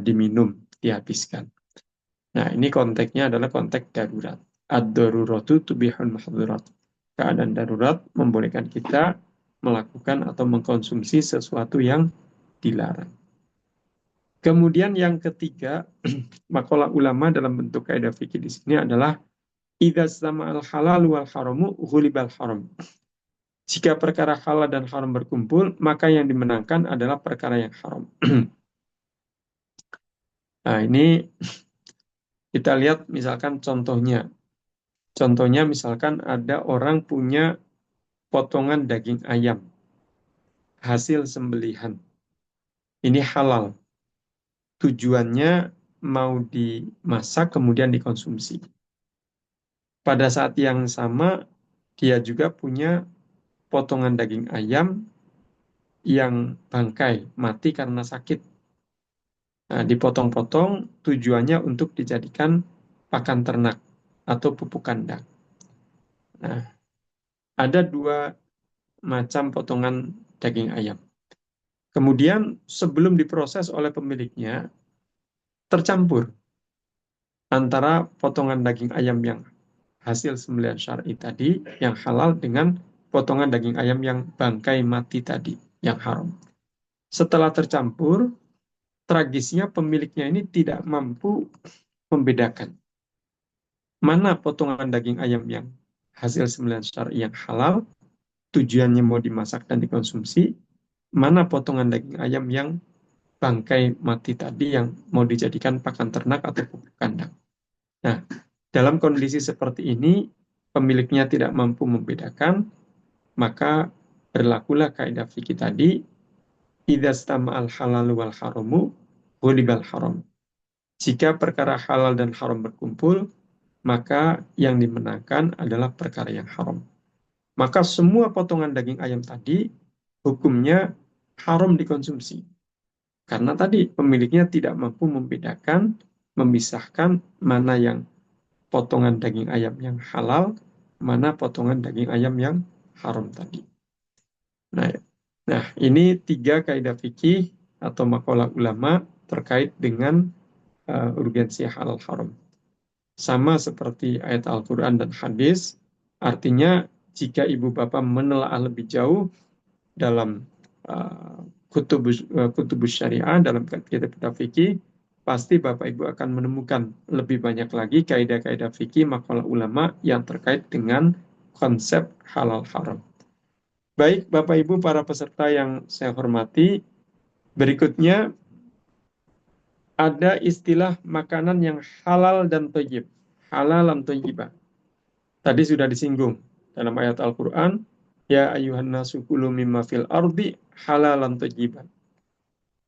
S2: diminum, dihabiskan. Nah, ini konteksnya adalah konteks darurat. Ad-daruratu tubihul mahdhurat. Keadaan darurat membolehkan kita melakukan atau mengkonsumsi sesuatu yang dilarang. Kemudian yang ketiga, makalah ulama dalam bentuk kaidah fikih di sini adalah idza sama al halal wal haramu ghulibal haram. Jika perkara halal dan haram berkumpul, maka yang dimenangkan adalah perkara yang haram. Nah, ini kita lihat misalkan contohnya. Contohnya misalkan ada orang punya potongan daging ayam hasil sembelihan. Ini halal. Tujuannya mau dimasak kemudian dikonsumsi. Pada saat yang sama dia juga punya potongan daging ayam yang bangkai, mati karena sakit. Nah, dipotong-potong tujuannya untuk dijadikan pakan ternak atau pupuk kandang. Nah, ada dua macam potongan daging ayam. Kemudian sebelum diproses oleh pemiliknya, tercampur antara potongan daging ayam yang hasil sembelihan syar'i tadi, yang halal, dengan potongan daging ayam yang bangkai mati tadi, yang haram. Setelah tercampur, tragisnya pemiliknya ini tidak mampu membedakan mana potongan daging ayam yang hasil sembelihan syar'i yang halal, tujuannya mau dimasak dan dikonsumsi, mana potongan daging ayam yang bangkai mati tadi yang mau dijadikan pakan ternak atau pupuk kandang. Nah, dalam kondisi seperti ini, pemiliknya tidak mampu membedakan, maka berlakulah kaidah fikih tadi, idza stama'al halalu wal haramu ghulibal haram. Jika perkara halal dan haram berkumpul, maka yang dimenangkan adalah perkara yang haram. Maka semua potongan daging ayam tadi hukumnya haram dikonsumsi. Karena tadi pemiliknya tidak mampu membedakan, memisahkan mana yang potongan daging ayam yang halal, mana potongan daging ayam yang haram tadi. Nah, ini tiga kaidah fikih atau makalah ulama terkait dengan urgensi halal haram. Sama seperti ayat Al-Quran dan hadis, artinya jika ibu bapak menelaah lebih jauh dalam kutubus syariah, dalam kitab-kitab fikih, pasti bapak ibu akan menemukan lebih banyak lagi kaidah-kaidah fikih makalah ulama yang terkait dengan konsep halal haram. Baik bapak ibu para peserta yang saya hormati, berikutnya ada istilah makanan yang halal dan thayyib. Halal dan thayyibah. Tadi sudah disinggung dalam ayat Al-Quran, ya ayuhan nasu kulu mimma fil ardi halalan thayyiban.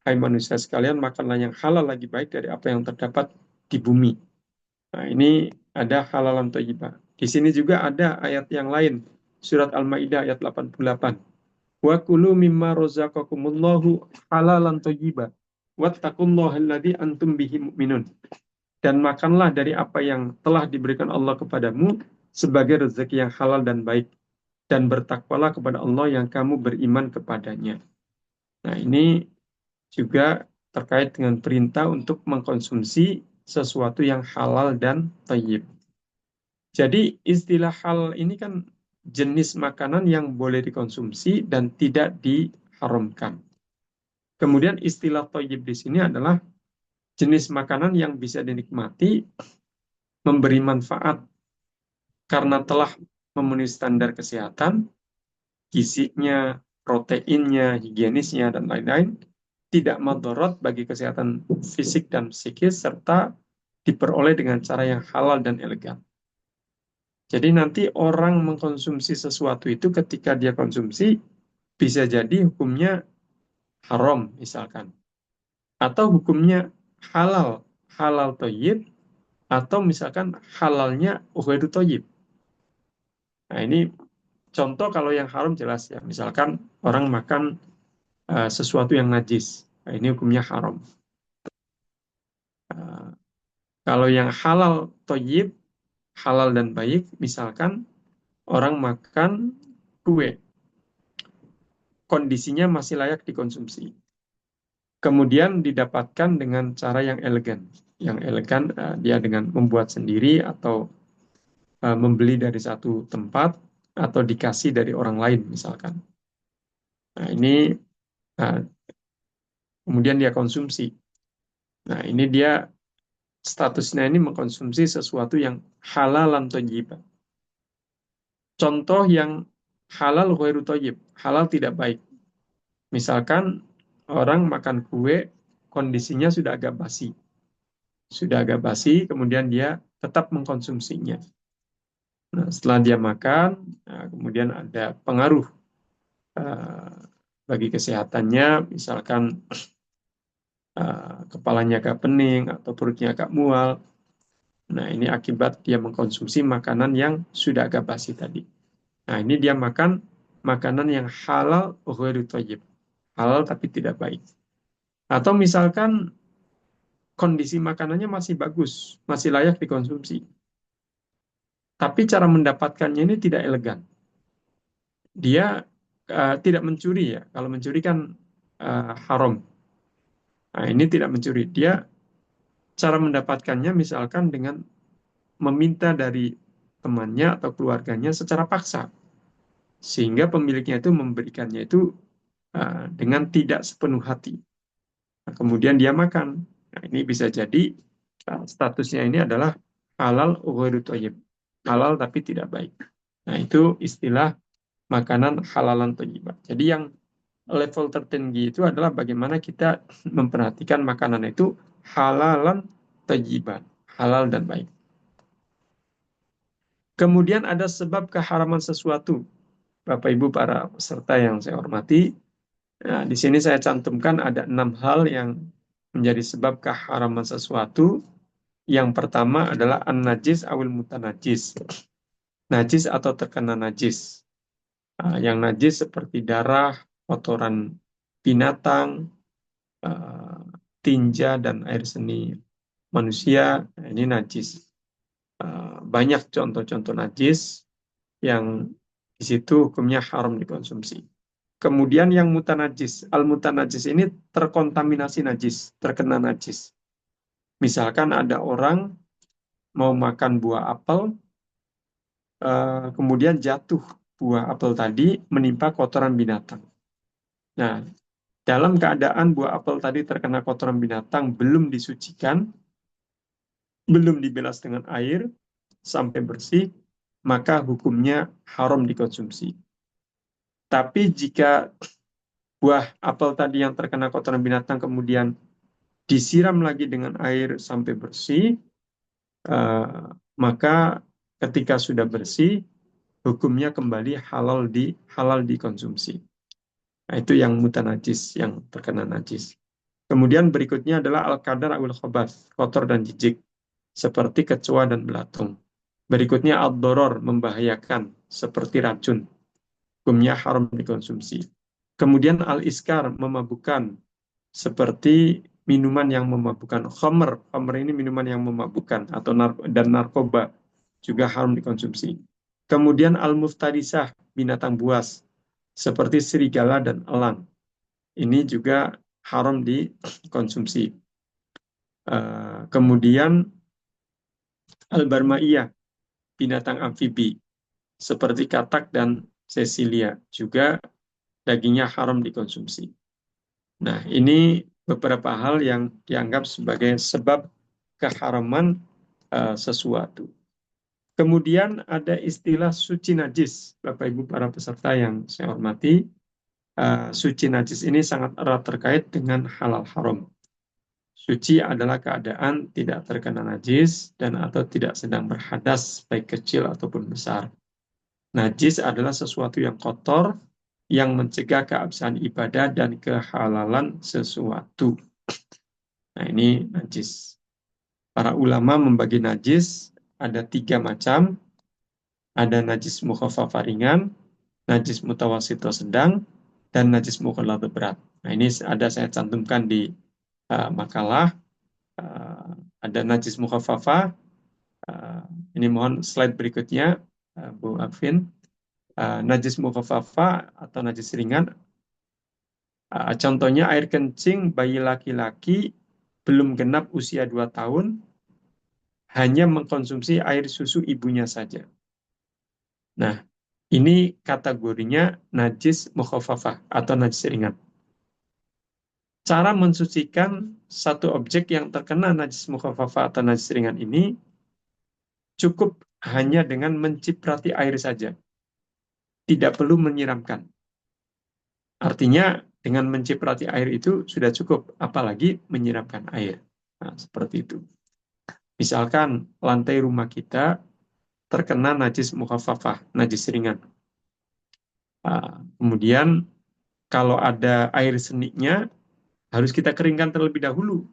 S2: Hai manusia sekalian, makanlah yang halal lagi baik dari apa yang terdapat di bumi. Nah, ini ada halalan thayyiban. Di sini juga ada ayat yang lain, surat Al-Maidah ayat 88. Wa kulu mimma razaqakumullahu halalan thayyiban. Wattaqullaha alladzi antum bihi mu'minun. Dan makanlah dari apa yang telah diberikan Allah kepadamu sebagai rezeki yang halal dan baik, dan bertakwalah kepada Allah yang kamu beriman kepadanya. Nah, ini juga terkait dengan perintah untuk mengkonsumsi sesuatu yang halal dan thayyib. Jadi istilah halal ini kan jenis makanan yang boleh dikonsumsi dan tidak diharamkan. Kemudian istilah thayyib di sini adalah jenis makanan yang bisa dinikmati, memberi manfaat karena telah memenuhi standar kesehatan, gizinya, proteinnya, higienisnya, dan lain-lain, tidak madorot bagi kesehatan fisik dan psikis, serta diperoleh dengan cara yang halal dan elegan. Jadi nanti orang mengkonsumsi sesuatu itu ketika dia konsumsi, bisa jadi hukumnya haram misalkan. Atau hukumnya halal, halal toyib, atau misalkan halalnya ghairu toyib. Nah ini contoh kalau yang haram jelas ya. Misalkan orang makan sesuatu yang najis. Nah, ini hukumnya haram. Uh, Kalau yang halal toyib, halal dan baik, misalkan orang makan kue, kondisinya masih layak dikonsumsi. Kemudian didapatkan dengan cara yang elegan. Yang elegan dia dengan membuat sendiri atau membeli dari satu tempat atau dikasih dari orang lain misalkan. Nah ini uh, kemudian dia konsumsi. Nah ini dia statusnya ini mengkonsumsi sesuatu yang halalan thayyibah. Contoh yang halal ghairu thayyib, halal tidak baik. Misalkan orang makan kue, kondisinya sudah agak basi. Sudah agak basi, kemudian dia tetap mengkonsumsinya. Nah, setelah dia makan, nah, kemudian ada pengaruh uh, bagi kesehatannya, misalkan kepalanya agak pening atau perutnya agak mual. Nah, ini akibat dia mengkonsumsi makanan yang sudah agak basi tadi. Nah, ini dia makan makanan yang halal ghairu thayyib. Halal tapi tidak baik. Atau misalkan kondisi makanannya masih bagus, masih layak dikonsumsi. Tapi cara mendapatkannya ini tidak elegan. Dia tidak mencuri ya. Kalau mencuri kan haram. Nah, ini tidak mencuri. Dia cara mendapatkannya misalkan dengan meminta dari temannya atau keluarganya secara paksa. Sehingga pemiliknya itu memberikannya itu dengan tidak sepenuh hati. Nah, kemudian dia makan. Nah, ini bisa jadi statusnya ini adalah halal ghairu thayyib. Halal tapi tidak baik. Nah, itu istilah makanan halalan thayyibah. Jadi yang level tertinggi itu adalah bagaimana kita memperhatikan makanan itu halalan thayyiban, halal dan baik. Kemudian ada sebab keharaman sesuatu. Bapak Ibu para peserta yang saya hormati, nah, di sini saya cantumkan ada 6 hal yang menjadi sebab keharaman sesuatu. Yang pertama adalah an-najis awil mutanajis. Najis atau terkena najis. Yang najis seperti darah, kotoran binatang, tinja dan air seni manusia. Nah, ini najis. Banyak contoh-contoh najis yang di situ hukumnya haram dikonsumsi. Kemudian yang mutanajis. Al-mutanajis ini terkontaminasi najis, terkena najis. Misalkan ada orang mau makan buah apel, kemudian jatuh buah apel tadi menimpa kotoran binatang. Nah, dalam keadaan buah apel tadi terkena kotoran binatang, belum disucikan, belum dibilas dengan air, sampai bersih, maka hukumnya haram dikonsumsi. Tapi jika buah apel tadi yang terkena kotoran binatang kemudian disiram lagi dengan air sampai bersih, maka ketika sudah bersih, hukumnya kembali halal dikonsumsi. Nah, itu yang mutanajis, yang terkena najis. Kemudian berikutnya adalah al-qadar awil khobath, kotor dan jijik, seperti kecoa dan belatung. Berikutnya ad-doror, membahayakan, seperti racun. Hukumnya haram dikonsumsi. Kemudian al-iskar, memabukkan, seperti minuman yang memabukkan. Khamr, khamr ini minuman yang memabukkan, atau dan narkoba, juga haram dikonsumsi. Kemudian al-muftarisah, binatang buas, seperti serigala dan elang. Ini juga haram dikonsumsi. Kemudian al-barmaiyah, binatang amfibi, seperti katak dan sesilia, juga dagingnya haram dikonsumsi. Nah, ini beberapa hal yang dianggap sebagai sebab keharaman sesuatu. Kemudian ada istilah suci najis, Bapak Ibu para peserta yang saya hormati. suci najis ini sangat erat terkait dengan halal haram. Suci adalah keadaan tidak terkena najis dan atau tidak sedang berhadas baik kecil ataupun besar. Najis adalah sesuatu yang kotor yang mencegah keabsahan ibadah dan kehalalan sesuatu. Nah, ini najis. Para ulama membagi najis ada 3 macam. Ada najis mukhaffafa ringan, najis mutawasito sedang, dan najis mughalladh berat. Nah, ini ada saya cantumkan di makalah. Ada najis mukhaffafa. Ini mohon slide berikutnya, Bu Arvin. Najis mukhaffafa atau najis ringan. Contohnya air kencing bayi laki-laki belum genap usia 2 tahun, hanya mengkonsumsi air susu ibunya saja. Nah, ini kategorinya najis mukhafafah atau najis ringan. Cara mensucikan satu objek yang terkena najis mukhafafah atau najis ringan ini cukup hanya dengan menciprati air saja. Tidak perlu menyiramkan. Artinya dengan menciprati air itu sudah cukup, apalagi menyiramkan air. Nah, seperti itu. Misalkan lantai rumah kita terkena najis mukhafafah, najis ringan. Kemudian kalau ada air seniknya, harus kita keringkan terlebih dahulu.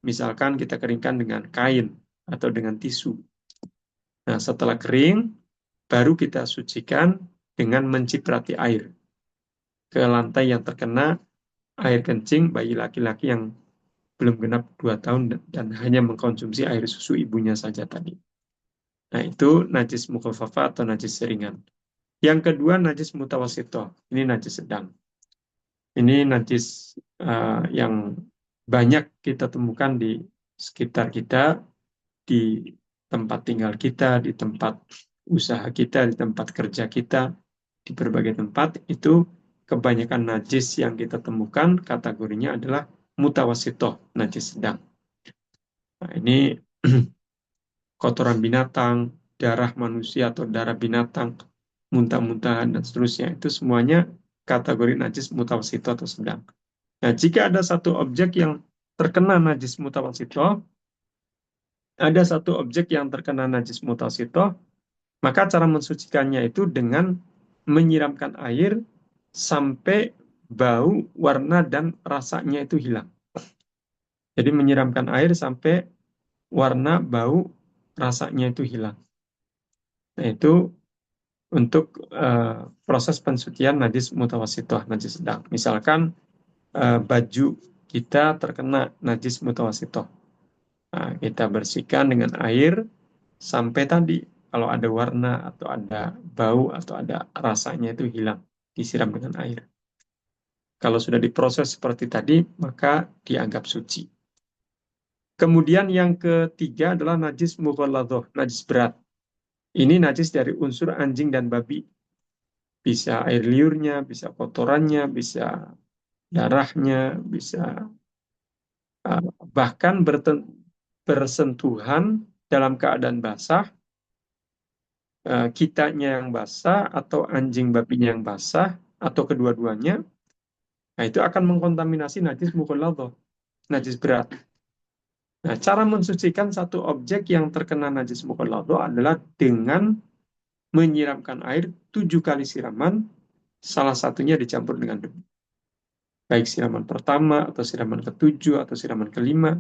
S2: Misalkan kita keringkan dengan kain atau dengan tisu. Nah, setelah kering, baru kita sucikan dengan menciprati air ke lantai yang terkena air kencing bayi laki-laki yang belum genap 2 tahun dan hanya mengkonsumsi air susu ibunya saja tadi. Nah, itu najis mukhafafah atau najis ringan. Yang kedua, najis mutawasito. Ini najis sedang. Ini najis yang banyak kita temukan di sekitar kita, di tempat tinggal kita, di tempat usaha kita, di tempat kerja kita, di berbagai tempat. Itu kebanyakan najis yang kita temukan kategorinya adalah mutawasitoh, najis sedang. Nah, ini kotoran binatang, darah manusia atau darah binatang, muntah-muntahan, dan seterusnya. Itu semuanya kategori najis mutawasitoh atau sedang. Nah, jika ada satu objek yang terkena najis mutawasitoh, ada satu objek yang terkena najis mutawasitoh, maka cara mensucikannya itu dengan menyiramkan air sampai bau, warna, dan rasanya itu hilang. Jadi menyiramkan air sampai warna, bau, rasanya itu hilang. Nah, itu untuk proses pensucian najis mutawasitoh, najis sedang. Misalkan baju kita terkena najis mutawasitoh. Nah, kita bersihkan dengan air sampai tadi kalau ada warna atau ada bau atau ada rasanya itu hilang, disiram dengan air. Kalau sudah diproses seperti tadi, maka dianggap suci. Kemudian yang ketiga adalah najis mughalladhah, najis berat. Ini najis dari unsur anjing dan babi. Bisa air liurnya, bisa kotorannya, bisa darahnya, bisa bahkan bersentuhan dalam keadaan basah, kitanya yang basah atau anjing babinya yang basah atau kedua-duanya, nah itu akan mengkontaminasi najis mughalladhah, najis berat. Nah, cara mensucikan satu objek yang terkena najis mughalladhah adalah dengan menyiramkan air 7 kali siraman, salah satunya dicampur dengan debu. Baik siraman pertama, atau siraman ke-7, atau siraman ke-5,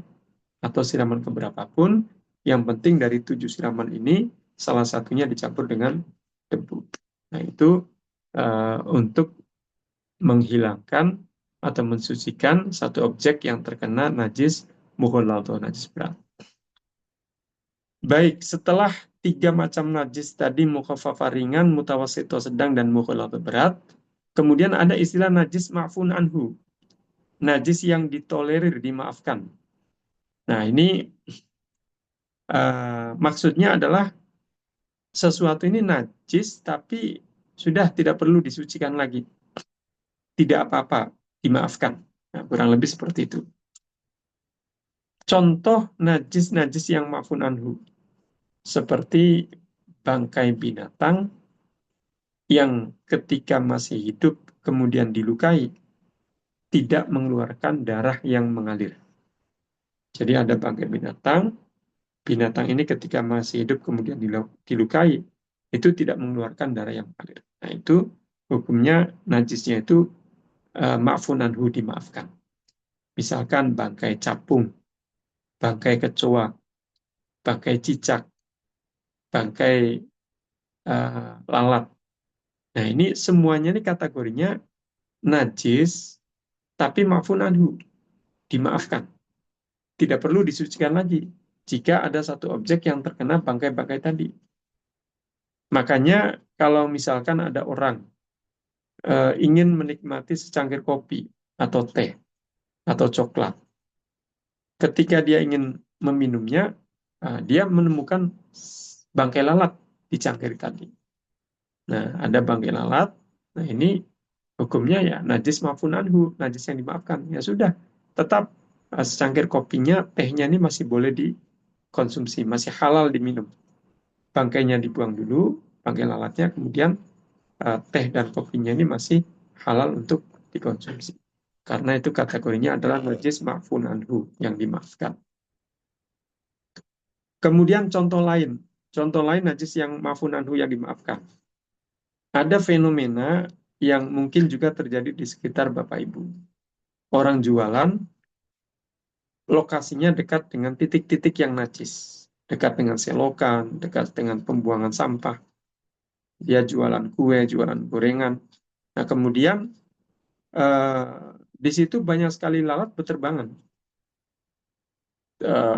S2: atau siraman keberapapun, yang penting dari 7 siraman ini, salah satunya dicampur dengan debu. Nah, itu untuk menghilangkan atau mensucikan satu objek yang terkena najis mughalladhah, najis berat. Baik, setelah 3 macam najis tadi, mukhafafah ringan, mutawasito sedang, dan mughalladhah berat, kemudian ada istilah najis ma'fun anhu, najis yang ditolerir, dimaafkan. Nah, ini maksudnya adalah sesuatu ini najis, tapi sudah tidak perlu disucikan lagi. Tidak apa-apa, dimaafkan. Nah, kurang lebih seperti itu. Contoh najis-najis yang ma'fun anhu, seperti bangkai binatang yang ketika masih hidup kemudian dilukai, tidak mengeluarkan darah yang mengalir. Jadi ada bangkai binatang, binatang ini ketika masih hidup kemudian dilukai, itu tidak mengeluarkan darah yang mengalir. Nah itu hukumnya najisnya itu ma'fun anhu, dimaafkan. Misalkan bangkai capung, bangkai kecoa, bangkai cicak, bangkai lalat. Nah ini semuanya ini kategorinya najis, tapi ma'fun anhu, dimaafkan. Tidak perlu disucikan lagi jika ada satu objek yang terkena bangkai-bangkai tadi. Makanya kalau misalkan ada orang ingin menikmati secangkir kopi atau teh atau coklat, ketika dia ingin meminumnya, dia menemukan bangkai lalat di cangkir tadi. Nah, ada bangkai lalat. Nah, ini hukumnya ya najis maafun anhu, najis yang dimaafkan. Ya sudah, tetap secangkir kopinya, tehnya ini masih boleh dikonsumsi, masih halal diminum. Bangkainya dibuang dulu, bangkai lalatnya, kemudian teh dan kopinya ini masih halal untuk dikonsumsi. Karena itu kategorinya adalah najis ma'fun anhu, yang dimaafkan. Kemudian contoh lain najis yang ma'fun anhu yang dimaafkan. Ada fenomena yang mungkin juga terjadi di sekitar Bapak Ibu. Orang jualan, lokasinya dekat dengan titik-titik yang najis. Dekat dengan selokan, dekat dengan pembuangan sampah. Dia jualan kue, jualan gorengan. Nah, kemudian di situ banyak sekali lalat berterbangan.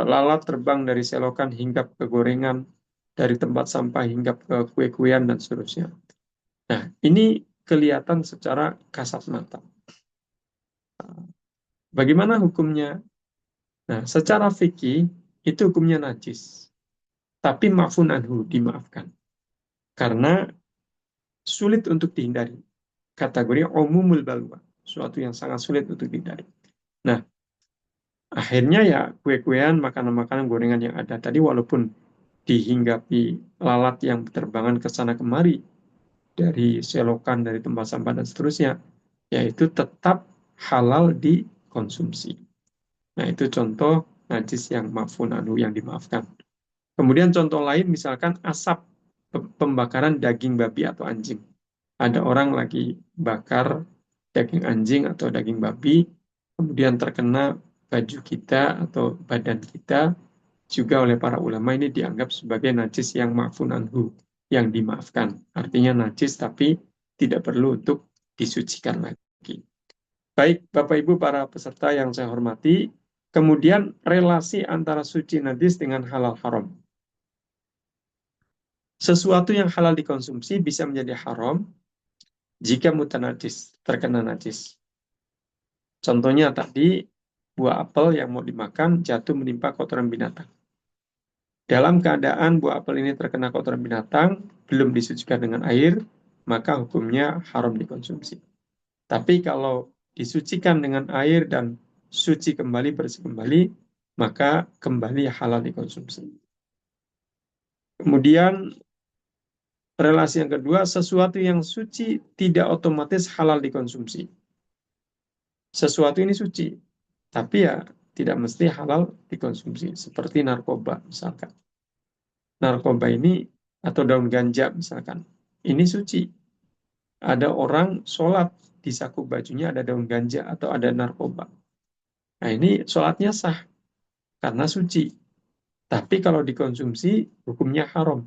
S2: Lalat terbang dari selokan hingga ke gorengan, dari tempat sampah hingga ke kue-kuean dan seterusnya. Nah, ini kelihatan secara kasat mata. Bagaimana hukumnya? Nah, secara fikih itu hukumnya najis. Tapi ma'fun anhu, dimaafkan. Karena sulit untuk dihindari. Kategori umumul balwa, suatu yang sangat sulit untuk dihindari. Nah, akhirnya ya kue-kuean, makanan-makanan gorengan yang ada tadi walaupun dihinggapi lalat yang berterbangan ke sana kemari dari selokan, dari tempat sampah dan seterusnya, yaitu tetap halal dikonsumsi. Nah, itu contoh najis yang ma'fun anhu, yang dimaafkan. Kemudian contoh lain misalkan asap pembakaran daging babi atau anjing. Ada orang lagi bakar daging anjing atau daging babi, kemudian terkena baju kita atau badan kita, juga oleh para ulama ini dianggap sebagai najis yang ma'fun anhu, yang dimaafkan. Artinya najis tapi tidak perlu untuk disucikan lagi. Baik, Bapak Ibu para peserta yang saya hormati, kemudian relasi antara suci najis dengan halal haram. Sesuatu yang halal dikonsumsi bisa menjadi haram jika mutanajis, terkena najis. Contohnya tadi, buah apel yang mau dimakan jatuh menimpa kotoran binatang. Dalam keadaan buah apel ini terkena kotoran binatang, belum disucikan dengan air, maka hukumnya haram dikonsumsi. Tapi kalau disucikan dengan air dan suci kembali, bersih kembali, maka kembali halal dikonsumsi. Kemudian relasi yang kedua, sesuatu yang suci tidak otomatis halal dikonsumsi. Sesuatu ini suci, tapi ya tidak mesti halal dikonsumsi. Seperti narkoba misalkan. Narkoba ini atau daun ganja misalkan. Ini suci. Ada orang sholat di saku bajunya ada daun ganja atau ada narkoba. Nah ini sholatnya sah karena suci. Tapi kalau dikonsumsi hukumnya haram.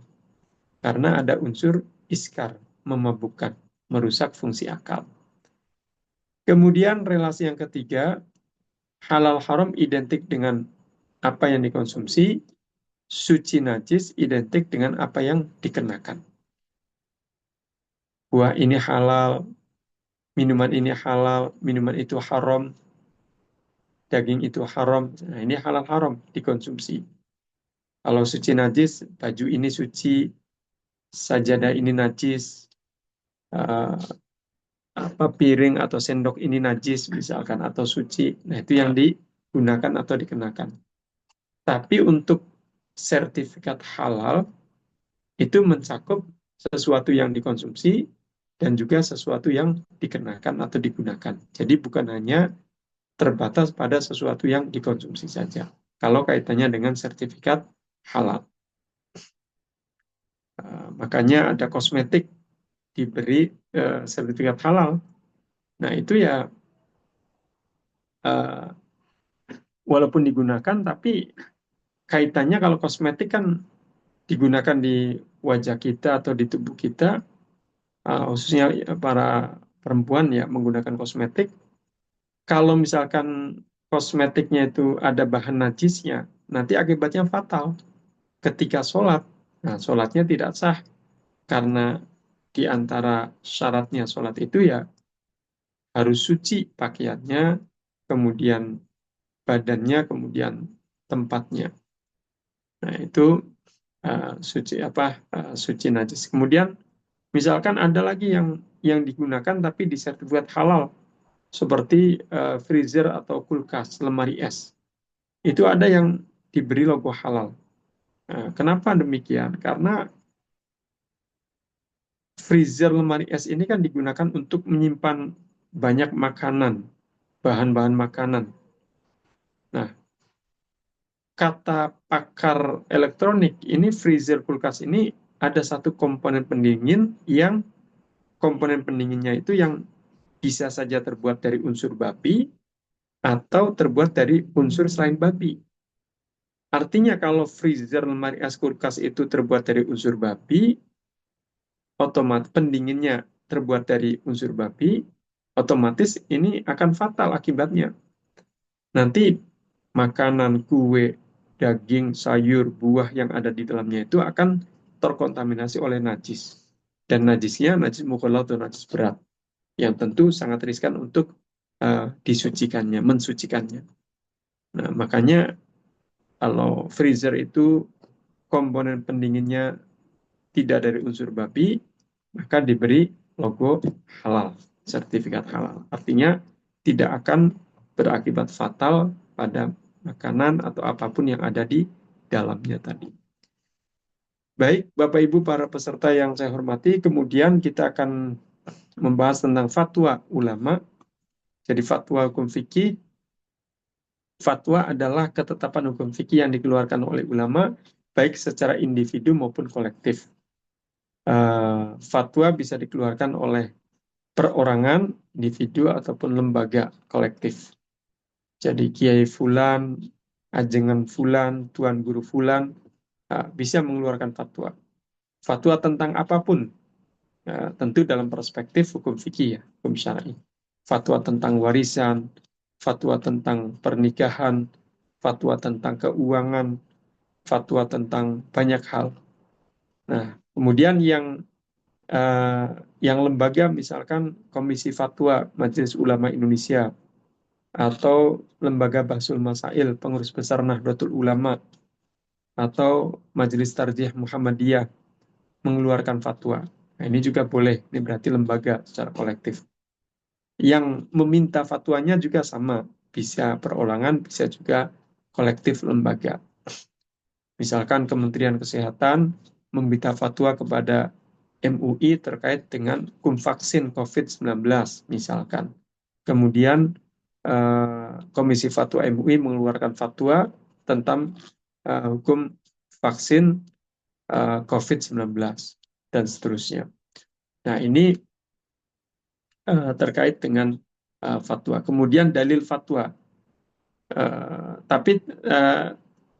S2: Karena ada unsur iskar, memabukkan, merusak fungsi akal. Kemudian relasi yang ketiga, halal haram identik dengan apa yang dikonsumsi, suci najis identik dengan apa yang dikenakan. Buah ini halal, minuman itu haram, daging itu haram. Nah, ini halal haram dikonsumsi. Kalau suci najis, baju ini suci, sajadah ini najis, uh, piring atau sendok ini najis misalkan atau suci. Nah, itu yang digunakan atau dikenakan. Tapi untuk sertifikat halal itu mencakup sesuatu yang dikonsumsi dan juga sesuatu yang dikenakan atau digunakan. Jadi bukan hanya terbatas pada sesuatu yang dikonsumsi saja. Kalau kaitannya dengan sertifikat halal. Makanya ada kosmetik diberi sertifikat halal. Nah itu ya uh, walaupun digunakan, tapi kaitannya kalau kosmetik kan digunakan di wajah kita atau di tubuh kita, khususnya para perempuan ya menggunakan kosmetik. Kalau misalkan kosmetiknya itu ada bahan najisnya, nanti akibatnya fatal ketika sholat. Nah, sholatnya tidak sah karena di antara syaratnya sholat itu ya harus suci pakaiannya, kemudian badannya, kemudian tempatnya. Nah, itu suci suci najis. Kemudian misalkan ada lagi yang digunakan tapi disertifikat halal seperti freezer atau kulkas, lemari es. Itu ada yang diberi logo halal. Kenapa demikian? Karena freezer lemari es ini kan digunakan untuk menyimpan banyak makanan, bahan-bahan makanan. Nah, kata pakar elektronik, ini freezer kulkas ini ada satu komponen pendingin yang komponen pendinginnya itu yang bisa saja terbuat dari unsur babi atau terbuat dari unsur selain babi. Artinya kalau freezer lemari es kulkas itu terbuat dari unsur babi, otomatis pendinginnya terbuat dari unsur babi, otomatis ini akan fatal akibatnya. Nanti makanan, kue, daging, sayur, buah yang ada di dalamnya itu akan terkontaminasi oleh najis. Dan najisnya najis mukhallat atau najis berat, yang tentu sangat riskan untuk disucikannya, mensucikannya. Nah, makanya kalau freezer itu komponen pendinginnya tidak dari unsur babi, maka diberi logo halal, sertifikat halal. Artinya tidak akan berakibat fatal pada makanan atau apapun yang ada di dalamnya tadi. Baik, Bapak Ibu para peserta yang saya hormati, kemudian kita akan membahas tentang fatwa ulama. Jadi fatwa hukum fikih, fatwa adalah ketetapan hukum fikih yang dikeluarkan oleh ulama, baik secara individu maupun kolektif. Fatwa bisa dikeluarkan oleh perorangan, individu, ataupun lembaga kolektif. Jadi Kiai Fulan, Ajengan Fulan, Tuan Guru Fulan bisa mengeluarkan fatwa. Fatwa tentang apapun, tentu dalam perspektif hukum fikih ya, hukum syar'i. Fatwa tentang warisan, fatwa tentang pernikahan, fatwa tentang keuangan, fatwa tentang banyak hal. Nah, kemudian yang lembaga misalkan Komisi Fatwa Majelis Ulama Indonesia atau Lembaga Bahsul Masail Pengurus Besar Nahdlatul Ulama atau Majelis Tarjih Muhammadiyah mengeluarkan fatwa. Nah, ini juga boleh, ini berarti lembaga secara kolektif. Yang meminta fatwanya juga sama, bisa perorangan, bisa juga kolektif lembaga. Misalkan Kementerian Kesehatan meminta fatwa kepada MUI terkait dengan hukum vaksin COVID-19 misalkan. Kemudian Komisi Fatwa MUI mengeluarkan fatwa tentang hukum vaksin COVID-19 dan seterusnya. Nah, ini terkait dengan fatwa. Kemudian dalil fatwa. Tapi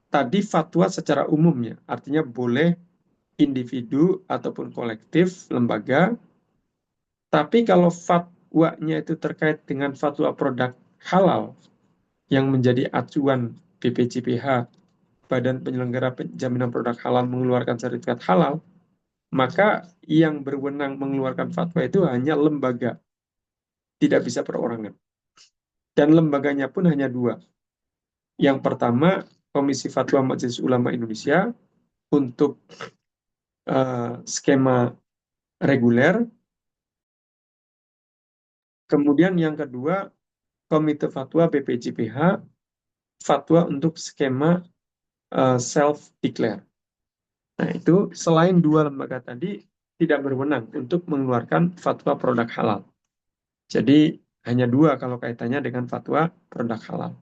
S2: tadi fatwa secara umumnya, artinya boleh individu ataupun kolektif, lembaga. Tapi kalau fatwanya itu terkait dengan fatwa produk halal yang menjadi acuan BPJPH, Badan Penyelenggara Jaminan Produk Halal mengeluarkan sertifikat halal, maka yang berwenang mengeluarkan fatwa itu hanya lembaga, tidak bisa perorangan. Dan lembaganya pun hanya dua. Yang pertama, Komisi Fatwa Majelis Ulama Indonesia untuk skema reguler. Kemudian yang kedua, Komite Fatwa BPJPH, fatwa untuk skema self-declare. Nah, itu selain dua lembaga tadi, tidak berwenang untuk mengeluarkan fatwa produk halal. Jadi hanya dua kalau kaitannya dengan fatwa produk halal.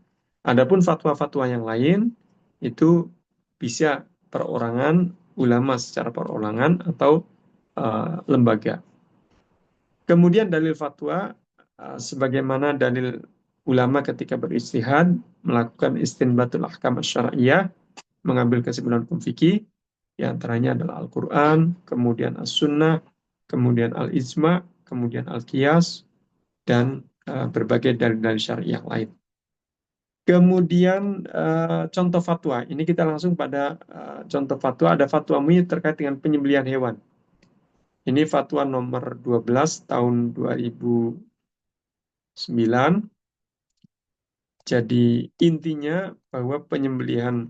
S2: Adapun fatwa-fatwa yang lain itu bisa perorangan ulama secara perorangan atau lembaga. Kemudian dalil fatwa sebagaimana dalil ulama ketika beristihad melakukan istinbatul ahkam syar'iyyah, mengambil kesimpulan hukum fikih, di antaranya adalah Al-Qur'an, kemudian As-Sunnah, kemudian Al-Ijma', kemudian Al-Qiyas, dan berbagai dalil-dalil syar'i yang lain. Kemudian contoh fatwa, ini kita langsung pada contoh fatwa. Ada fatwa MUI terkait dengan penyembelihan hewan. Ini fatwa nomor 12 tahun 2009. Jadi intinya bahwa penyembelihan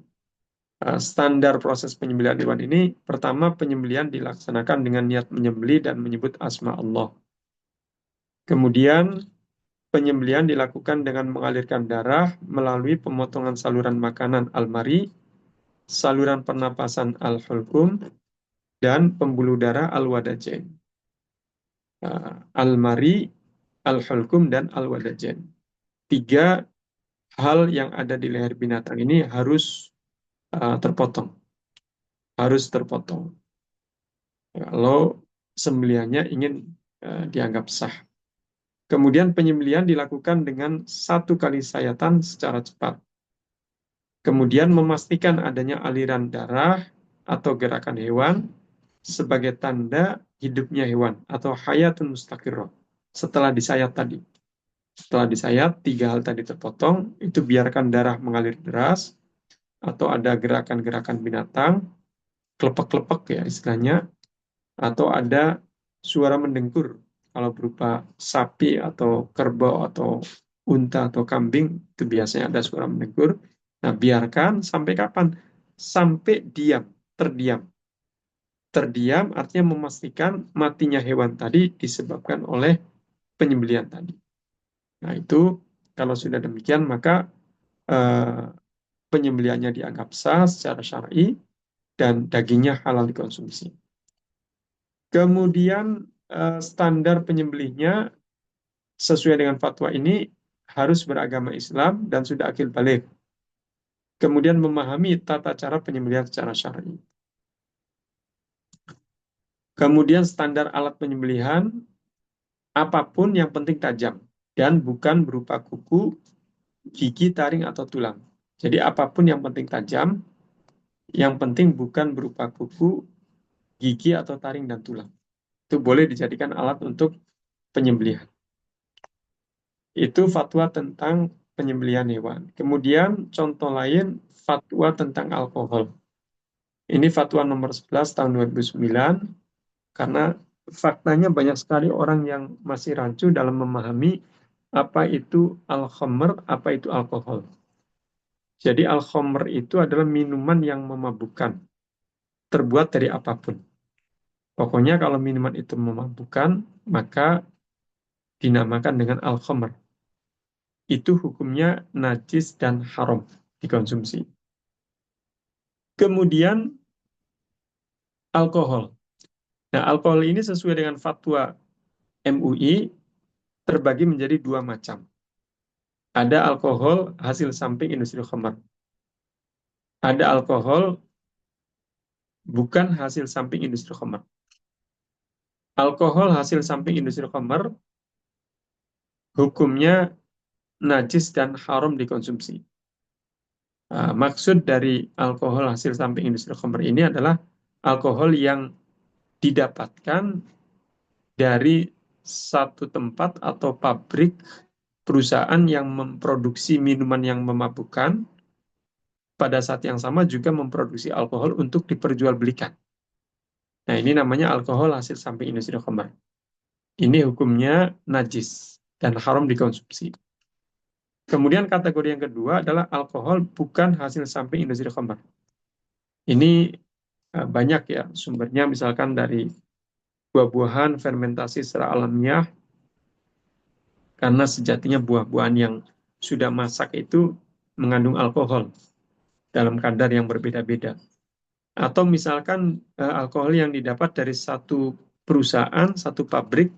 S2: standar proses penyembelihan hewan ini, pertama penyembelihan dilaksanakan dengan niat menyembelih dan menyebut asma Allah. Kemudian penyembelihan dilakukan dengan mengalirkan darah melalui pemotongan saluran makanan al-mari, saluran pernapasan al-hulqum, dan pembuluh darah al-wadajain. Al-mari, al-hulqum, dan al-wadajain. 3 hal yang ada di leher binatang ini harus terpotong. Harus terpotong. Kalau sembelihannya ingin dianggap sah. Kemudian penyembelihan dilakukan dengan 1 kali sayatan secara cepat. Kemudian memastikan adanya aliran darah atau gerakan hewan sebagai tanda hidupnya hewan atau hayatun mustaqirrah. Setelah disayat tadi. Setelah disayat, 3 hal tadi terpotong, itu biarkan darah mengalir deras, atau ada gerakan-gerakan binatang, klepek-klepek ya istilahnya, atau ada suara mendengkur, kalau berupa sapi atau kerbau atau unta atau kambing, itu biasanya ada suara mendengkur. Nah, biarkan sampai kapan? Sampai diam, terdiam. Terdiam artinya memastikan matinya hewan tadi disebabkan oleh penyembelihan tadi. Nah, itu kalau sudah demikian, maka eh, penyembelihannya dianggap sah secara syar'i dan dagingnya halal dikonsumsi. Kemudian standar penyembelihnya sesuai dengan fatwa ini harus beragama Islam dan sudah akil balik. Kemudian memahami tata cara penyembelihan secara syar'i. Kemudian standar alat penyembelihan, apapun yang penting tajam dan bukan berupa kuku, gigi, taring, atau tulang. Jadi apapun yang penting tajam, yang penting bukan berupa kuku, gigi, atau taring dan tulang. Itu boleh dijadikan alat untuk penyembelihan. Itu fatwa tentang penyembelihan hewan. Kemudian contoh lain, fatwa tentang alkohol. Ini fatwa nomor 11 tahun 2009, karena faktanya banyak sekali orang yang masih rancu dalam memahami apa itu al-khamr, apa itu alkohol. Jadi al-khamr itu adalah minuman yang memabukkan, terbuat dari apapun. Pokoknya kalau minuman itu memabukkan, maka dinamakan dengan al-khamr. Itu hukumnya najis dan haram dikonsumsi. Kemudian alkohol. Nah, alkohol ini sesuai dengan fatwa MUI terbagi menjadi 2 macam. Ada alkohol hasil samping industri khamar. Ada alkohol bukan hasil samping industri khamar. Alkohol hasil samping industri khamar hukumnya najis dan haram dikonsumsi. Maksud dari alkohol hasil samping industri khamar ini adalah alkohol yang didapatkan dari satu tempat atau pabrik perusahaan yang memproduksi minuman yang memabukkan, pada saat yang sama juga memproduksi alkohol untuk diperjualbelikan. Nah, ini namanya alkohol hasil samping industri khamar. Ini hukumnya najis dan haram dikonsumsi. Kemudian kategori yang kedua adalah alkohol bukan hasil samping industri khamar. Ini banyak ya sumbernya, misalkan dari buah-buahan fermentasi secara alamiah, karena sejatinya buah-buahan yang sudah masak itu mengandung alkohol dalam kadar yang berbeda-beda. Atau misalkan alkohol yang didapat dari satu perusahaan, satu pabrik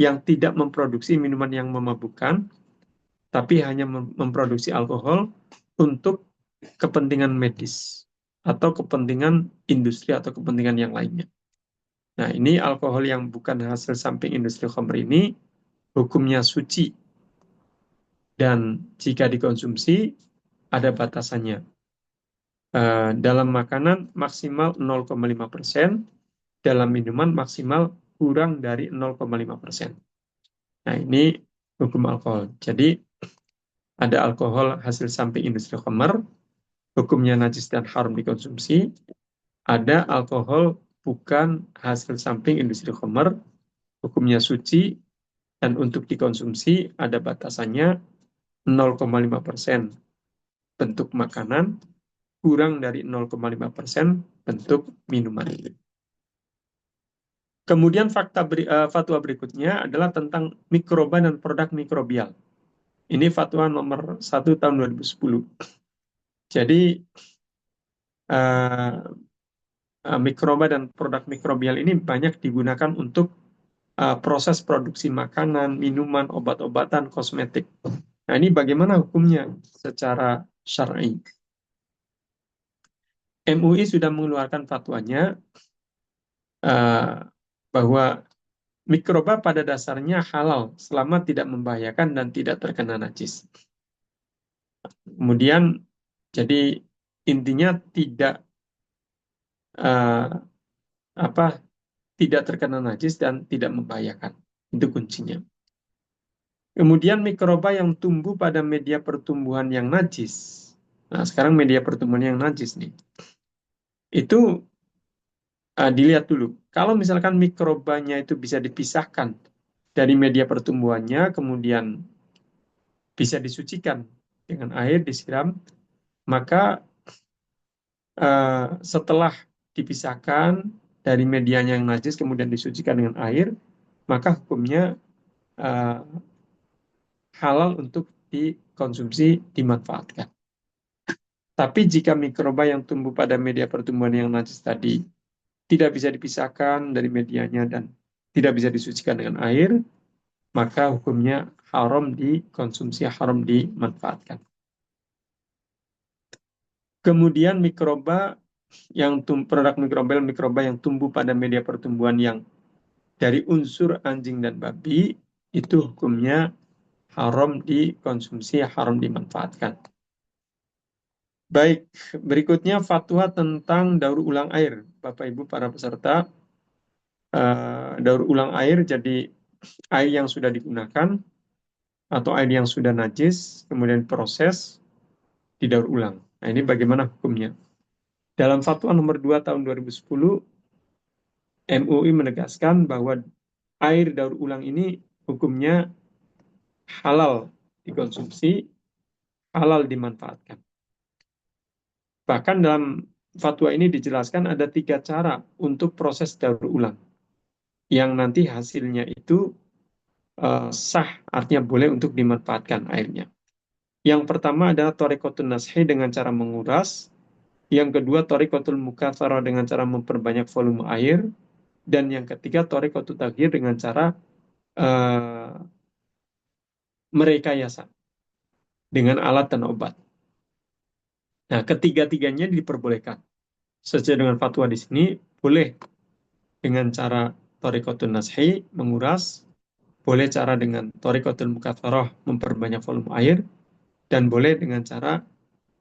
S2: yang tidak memproduksi minuman yang memabukkan, tapi hanya memproduksi alkohol untuk kepentingan medis atau kepentingan industri atau kepentingan yang lainnya. Nah, ini alkohol yang bukan hasil samping industri khamr ini hukumnya suci dan jika dikonsumsi ada batasannya. Dalam makanan maksimal 0,5%, dalam minuman maksimal kurang dari 0,5%. Nah, ini hukum alkohol. Jadi, ada alkohol hasil samping industri khamr, hukumnya najis dan haram dikonsumsi. Ada alkohol bukan hasil samping industri khamr, hukumnya suci, dan untuk dikonsumsi ada batasannya 0,5% bentuk makanan, kurang dari 0,5% bentuk minuman. Kemudian fatwa berikutnya adalah tentang mikroba dan produk mikrobial. Ini fatwa nomor 1 tahun 2010. Jadi mikroba dan produk mikrobial ini banyak digunakan untuk proses produksi makanan, minuman, obat-obatan, kosmetik. Nah, ini bagaimana hukumnya secara syar'i? MUI sudah mengeluarkan fatwanya bahwa mikroba pada dasarnya halal selama tidak membahayakan dan tidak terkena najis. Kemudian, jadi intinya tidak tidak terkena najis dan tidak membahayakan. Itu kuncinya. Kemudian mikroba yang tumbuh pada media pertumbuhan yang najis. Nah, sekarang media pertumbuhan yang najis nih. Itu dilihat dulu. Kalau misalkan mikrobanya itu bisa dipisahkan dari media pertumbuhannya, kemudian bisa disucikan dengan air, disiram, maka setelah dipisahkan dari medianya yang najis, kemudian disucikan dengan air, maka hukumnya halal untuk dikonsumsi, dimanfaatkan. Tapi jika mikroba yang tumbuh pada media pertumbuhan yang najis tadi tidak bisa dipisahkan dari medianya dan tidak bisa disucikan dengan air, maka hukumnya haram dikonsumsi, haram dimanfaatkan. Kemudian produk mikroba yang tumbuh pada media pertumbuhan yang dari unsur anjing dan babi, itu hukumnya haram dikonsumsi, haram dimanfaatkan. Baik, berikutnya fatwa tentang daur ulang air. Bapak Ibu para peserta, daur ulang air jadi air yang sudah digunakan atau air yang sudah najis, kemudian proses didaur ulang. Nah, ini bagaimana hukumnya? Dalam fatwa nomor 2 tahun 2010, MUI menegaskan bahwa air daur ulang ini hukumnya halal dikonsumsi, halal dimanfaatkan. Bahkan dalam fatwa ini dijelaskan ada 3 cara untuk proses daur ulang yang nanti hasilnya itu sah, artinya boleh untuk dimanfaatkan airnya. Yang pertama adalah thariqatun nashi dengan cara menguras, yang kedua thariqatul mukatsarah dengan cara memperbanyak volume air, dan yang ketiga thariqatut taghyir dengan cara merekayasa dengan alat dan obat. Nah, ketiga-tiganya diperbolehkan. Sesuai dengan fatwa di sini, boleh dengan cara thariqatun nashi, menguras, boleh cara dengan thariqatul mukatsarah, memperbanyak volume air, dan boleh dengan cara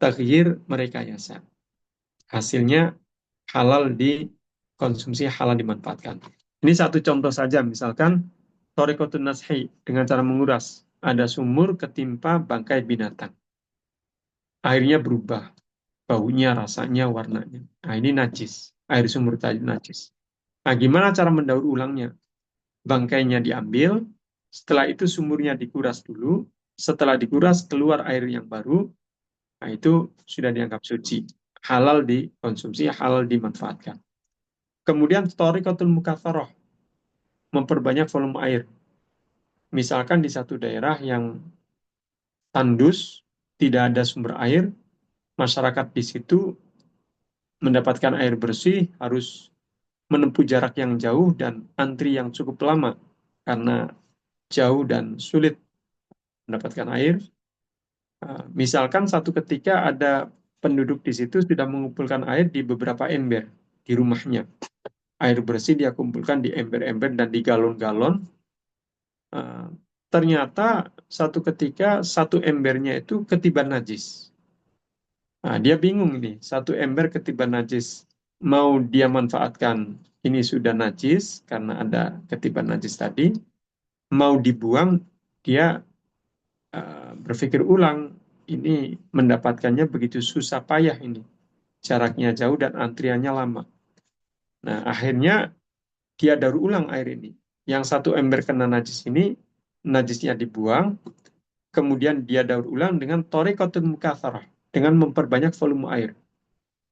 S2: taghyir, merekayasa. Hasilnya halal dikonsumsi, halal dimanfaatkan. Ini satu contoh saja, misalkan thariqatun nashi dengan cara menguras, ada sumur ketimpa bangkai binatang. Airnya berubah, baunya, rasanya, warnanya. Nah, ini najis. Air sumur tadi najis. Nah, gimana cara mendaur ulangnya? Bangkainya diambil, setelah itu sumurnya dikuras dulu, setelah dikuras keluar air yang baru, nah itu sudah dianggap suci. Halal dikonsumsi, halal dimanfaatkan. Kemudian thariqatul mukatsarah, memperbanyak volume air. Misalkan di satu daerah yang tandus, tidak ada sumber air, masyarakat di situ mendapatkan air bersih harus menempuh jarak yang jauh dan antri yang cukup lama karena jauh dan sulit mendapatkan air. Misalkan satu ketika ada penduduk di situ sudah mengumpulkan air di beberapa ember di rumahnya. Air bersih dia kumpulkan di ember-ember dan di galon-galon. Eh, Ternyata satu ketika satu embernya itu ketiban najis. Nah, dia bingung nih, satu ember ketiban najis. Mau dia manfaatkan ini sudah najis karena ada ketiban najis tadi. Mau dibuang, dia berpikir ulang. Ini mendapatkannya begitu susah payah ini. Jaraknya jauh dan antriannya lama. Nah, akhirnya dia daur ulang air ini. Yang satu ember kena najis ini, najisnya dibuang, kemudian dia daur ulang dengan thoriqatun mukatsarah, dengan memperbanyak volume air.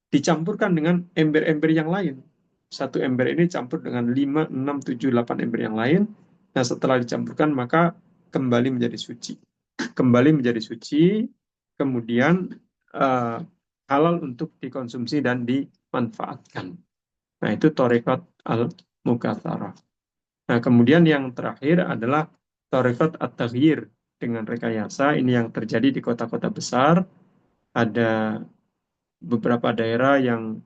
S2: Dicampurkan dengan ember-ember yang lain. Satu ember ini campur dengan 5, 6, 7, 8 ember yang lain. Nah, setelah dicampurkan, maka kembali menjadi suci. Kembali menjadi suci, kemudian uh, halal untuk dikonsumsi dan dimanfaatkan. Nah, itu Thoriqat al-Mukatsarah. Nah, kemudian yang terakhir adalah Thoriqat at-Taghyir dengan rekayasa. Ini yang terjadi di kota-kota besar. Ada beberapa daerah yang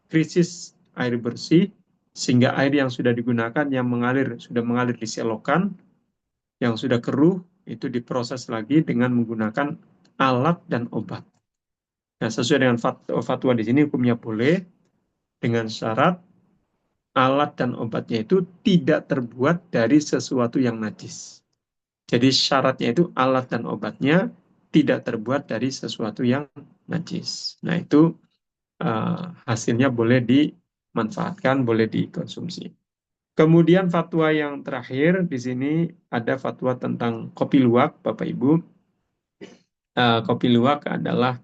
S2: krisis air bersih, sehingga air yang sudah digunakan, yang mengalir, sudah mengalir di selokan, yang sudah keruh, itu diproses lagi dengan menggunakan alat dan obat. Nah, sesuai dengan fatwa di sini, hukumnya boleh, dengan syarat alat dan obatnya itu tidak terbuat dari sesuatu yang najis. Jadi syaratnya itu alat dan obatnya tidak terbuat dari sesuatu yang najis. Nah, itu hasilnya boleh dimanfaatkan, boleh dikonsumsi. Kemudian fatwa yang terakhir di sini ada fatwa tentang kopi luwak, Bapak Ibu. Kopi luwak adalah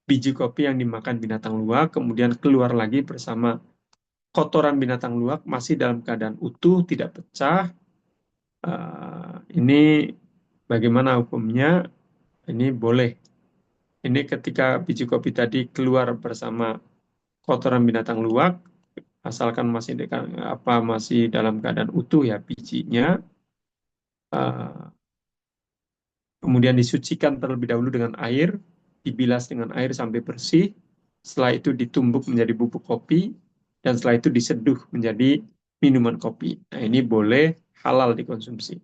S2: biji kopi yang dimakan binatang luwak, kemudian keluar lagi bersama kotoran binatang luwak masih dalam keadaan utuh, tidak pecah. Ini bagaimana hukumnya? Ini boleh. Ini ketika biji kopi tadi keluar bersama kotoran binatang luwak, asalkan masih dalam keadaan utuh ya bijinya, uh, kemudian disucikan terlebih dahulu dengan air, dibilas dengan air sampai bersih, setelah itu ditumbuk menjadi bubuk kopi, dan setelah itu diseduh menjadi minuman kopi. Nah, ini boleh halal dikonsumsi.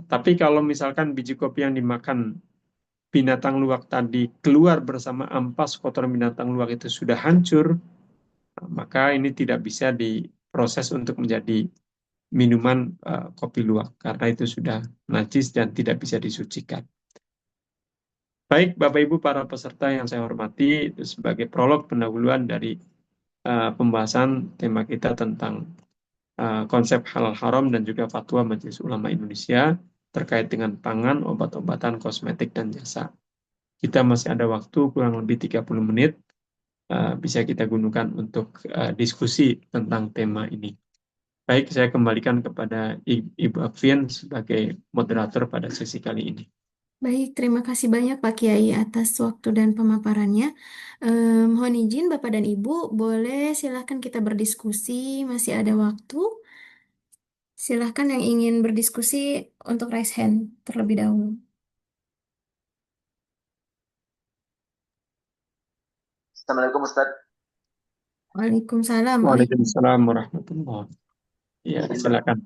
S2: Tapi kalau misalkan biji kopi yang dimakan binatang luwak tadi keluar bersama ampas kotoran binatang luwak itu sudah hancur, maka ini tidak bisa diproses untuk menjadi minuman kopi luwak karena itu sudah najis dan tidak bisa disucikan. Baik, Bapak Ibu para peserta yang saya hormati, itu sebagai prolog pendahuluan dari pembahasan tema kita tentang konsep halal haram dan juga fatwa Majelis Ulama Indonesia terkait dengan pangan, obat-obatan, kosmetik, dan jasa. Kita masih ada waktu kurang lebih 30 menit bisa kita gunakan untuk diskusi tentang tema ini. Baik, saya kembalikan kepada Ibu Afin sebagai moderator pada sesi kali ini.
S1: Baik, terima kasih banyak Pak Kiai atas waktu dan pemaparannya. Mohon izin Bapak dan Ibu, boleh silahkan kita berdiskusi, masih ada waktu. Silahkan yang ingin berdiskusi untuk raise hand terlebih dahulu.
S3: Assalamualaikum Ustaz.
S1: Waalaikumsalam.
S2: Waalaikumsalam warahmatullahi. Ya,
S3: Izin
S2: silakan.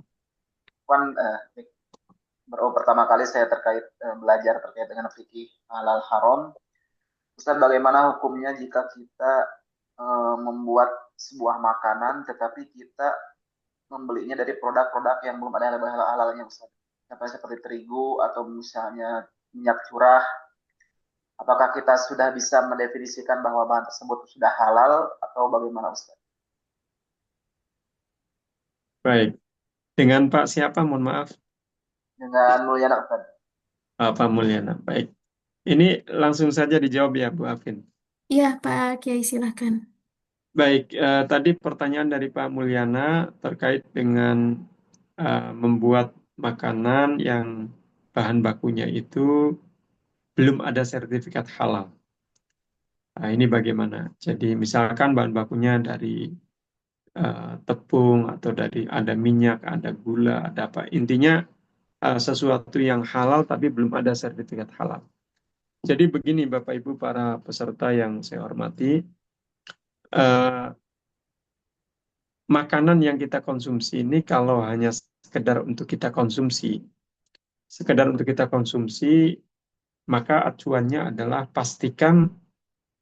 S3: berkenan, pertama kali saya terkait belajar terkait dengan fikih halal haram. Ustaz, bagaimana hukumnya jika kita membuat sebuah makanan tetapi kita membelinya dari produk-produk yang belum ada halal-halalnya Ustaz? Contohnya seperti terigu atau misalnya minyak curah. Apakah kita sudah bisa mendefinisikan bahwa bahan tersebut sudah halal atau bagaimana Ustaz?
S2: Baik. Dengan Pak siapa? Mohon maaf.
S3: Dengan Mulyana Ustaz.
S2: Pak Mulyana. Baik. Ini langsung saja dijawab ya, Bu Afin.
S1: Iya, Pak Kiai silahkan.
S2: Baik, tadi pertanyaan dari Pak Mulyana terkait dengan membuat makanan yang bahan bakunya itu belum ada sertifikat halal. Nah, ini bagaimana? Jadi misalkan bahan bakunya dari tepung atau dari ada minyak, ada gula, ada apa. Intinya sesuatu yang halal tapi belum ada sertifikat halal. Jadi begini Bapak Ibu para peserta yang saya hormati, eh, makanan yang kita konsumsi ini kalau hanya sekedar untuk kita konsumsi, maka acuannya adalah pastikan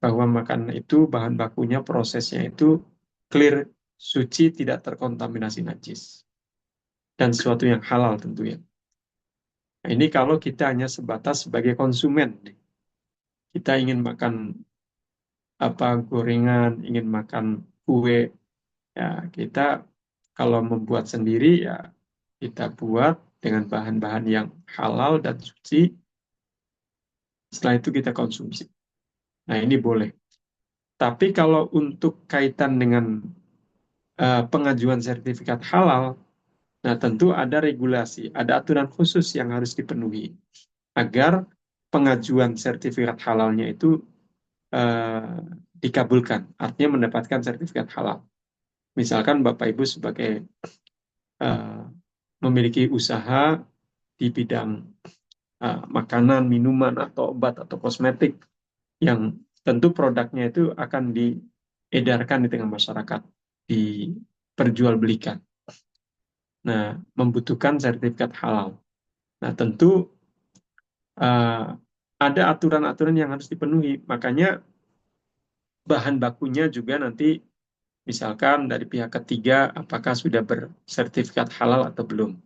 S2: bahwa makanan itu bahan bakunya prosesnya itu clear, suci, tidak terkontaminasi najis dan sesuatu yang halal tentunya. Nah, ini kalau kita hanya sebatas sebagai konsumen, kita ingin makan apa gorengan, ingin makan kue, ya kita kalau membuat sendiri ya kita buat dengan bahan-bahan yang halal dan suci. Setelah itu kita konsumsi. Nah ini boleh. Tapi kalau untuk kaitan dengan pengajuan sertifikat halal, nah tentu ada regulasi, ada aturan khusus yang harus dipenuhi agar pengajuan sertifikat halalnya itu eh, dikabulkan, artinya mendapatkan sertifikat halal. Misalkan Bapak Ibu sebagai eh, memiliki usaha di bidang makanan, minuman, atau obat atau kosmetik yang tentu produknya itu akan diedarkan di tengah masyarakat, diperjualbelikan. Nah, membutuhkan sertifikat halal. Nah, tentu eh, ada aturan-aturan yang harus dipenuhi. Makanya bahan bakunya juga nanti misalkan dari pihak ketiga apakah sudah bersertifikat halal atau belum.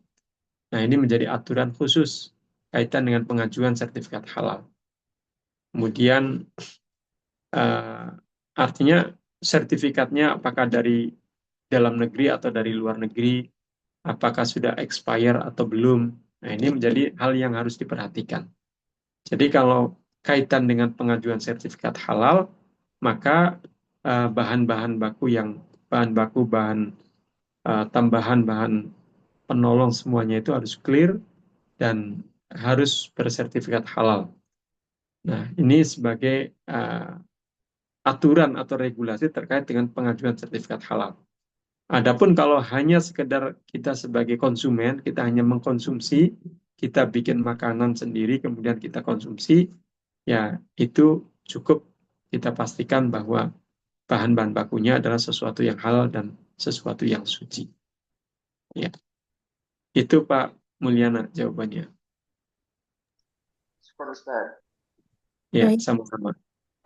S2: Nah, ini menjadi aturan khusus kaitan dengan pengajuan sertifikat halal. Kemudian eh, artinya sertifikatnya apakah dari dalam negeri atau dari luar negeri, apakah sudah expire atau belum. Nah, ini menjadi hal yang harus diperhatikan. Jadi kalau kaitan dengan pengajuan sertifikat halal, maka bahan-bahan baku yang bahan baku, bahan tambahan, bahan penolong semuanya itu harus clear dan harus bersertifikat halal. Nah, ini sebagai aturan atau regulasi terkait dengan pengajuan sertifikat halal. Adapun kalau hanya sekedar kita sebagai konsumen, kita hanya mengkonsumsi, kita bikin makanan sendiri, kemudian kita konsumsi, ya itu cukup kita pastikan bahwa bahan-bahan bakunya adalah sesuatu yang halal dan sesuatu yang suci. Ya, itu Pak Mulyana jawabannya.
S3: Syukur Ustaz.
S2: Ya,
S1: Baik,
S2: sama-sama.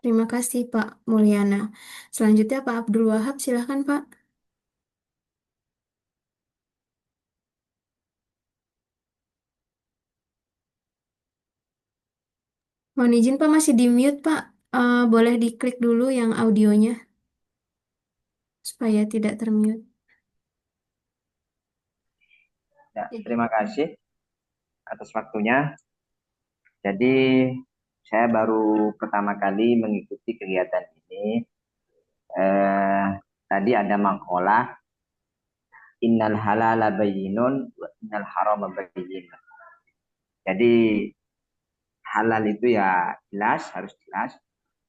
S1: terima kasih Pak Mulyana. Selanjutnya Pak Abdul Wahab, silahkan Pak. Mohon izin Pak, masih di mute Pak. Boleh diklik dulu yang audionya supaya tidak termute.
S4: Ya, terima kasih atas waktunya. Jadi saya baru pertama kali mengikuti kegiatan ini. Tadi ada makalah innal halala bayyinun wa innal harama bayyinun. Jadi halal itu ya jelas, harus jelas.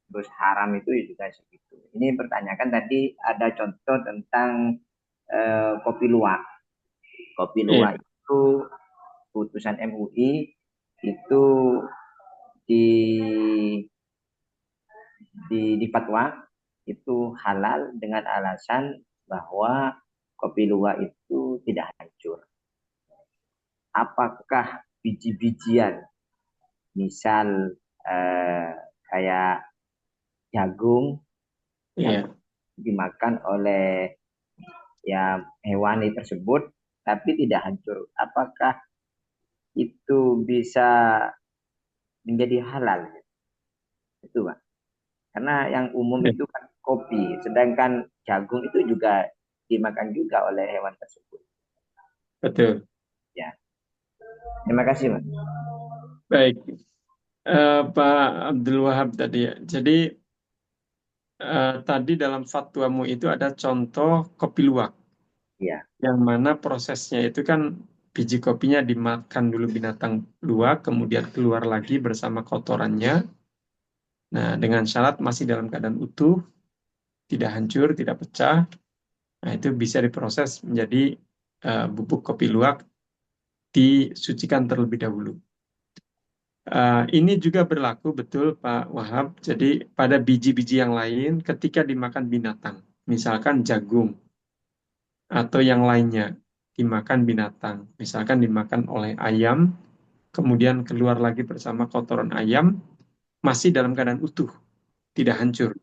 S4: Terus haram itu juga segitu. Ini pertanyakan tadi ada contoh tentang kopi luwak. Kopi
S2: Iya,
S4: luwak itu putusan MUI itu di di fatwa itu halal dengan alasan bahwa kopi luwak itu tidak hancur. Apakah biji-bijian, misal eh, kayak jagung yang
S2: iya.
S4: dimakan oleh ya hewani tersebut tapi tidak hancur, apakah itu bisa menjadi halal? Itu Pak. Karena yang umum
S2: Iya,
S4: itu kan kopi, sedangkan jagung itu juga dimakan juga oleh hewan tersebut.
S2: betul.
S4: Ya, terima kasih, Mas.
S2: Baik, Pak Abdul Wahab tadi ya. Jadi tadi dalam fatwamu itu ada contoh kopi luwak,
S4: Ya,
S2: yang mana prosesnya itu kan biji kopinya dimakan dulu binatang luwak, kemudian keluar lagi bersama kotorannya. Nah, dengan syarat masih dalam keadaan utuh, tidak hancur, tidak pecah. Nah, itu bisa diproses menjadi bubuk kopi luwak, disucikan terlebih dahulu. Ini juga berlaku betul Pak Wahab. Jadi pada biji-biji yang lain ketika dimakan binatang, misalkan jagung atau yang lainnya dimakan binatang, misalkan dimakan oleh ayam, kemudian keluar lagi bersama kotoran ayam, masih dalam keadaan utuh, tidak hancur,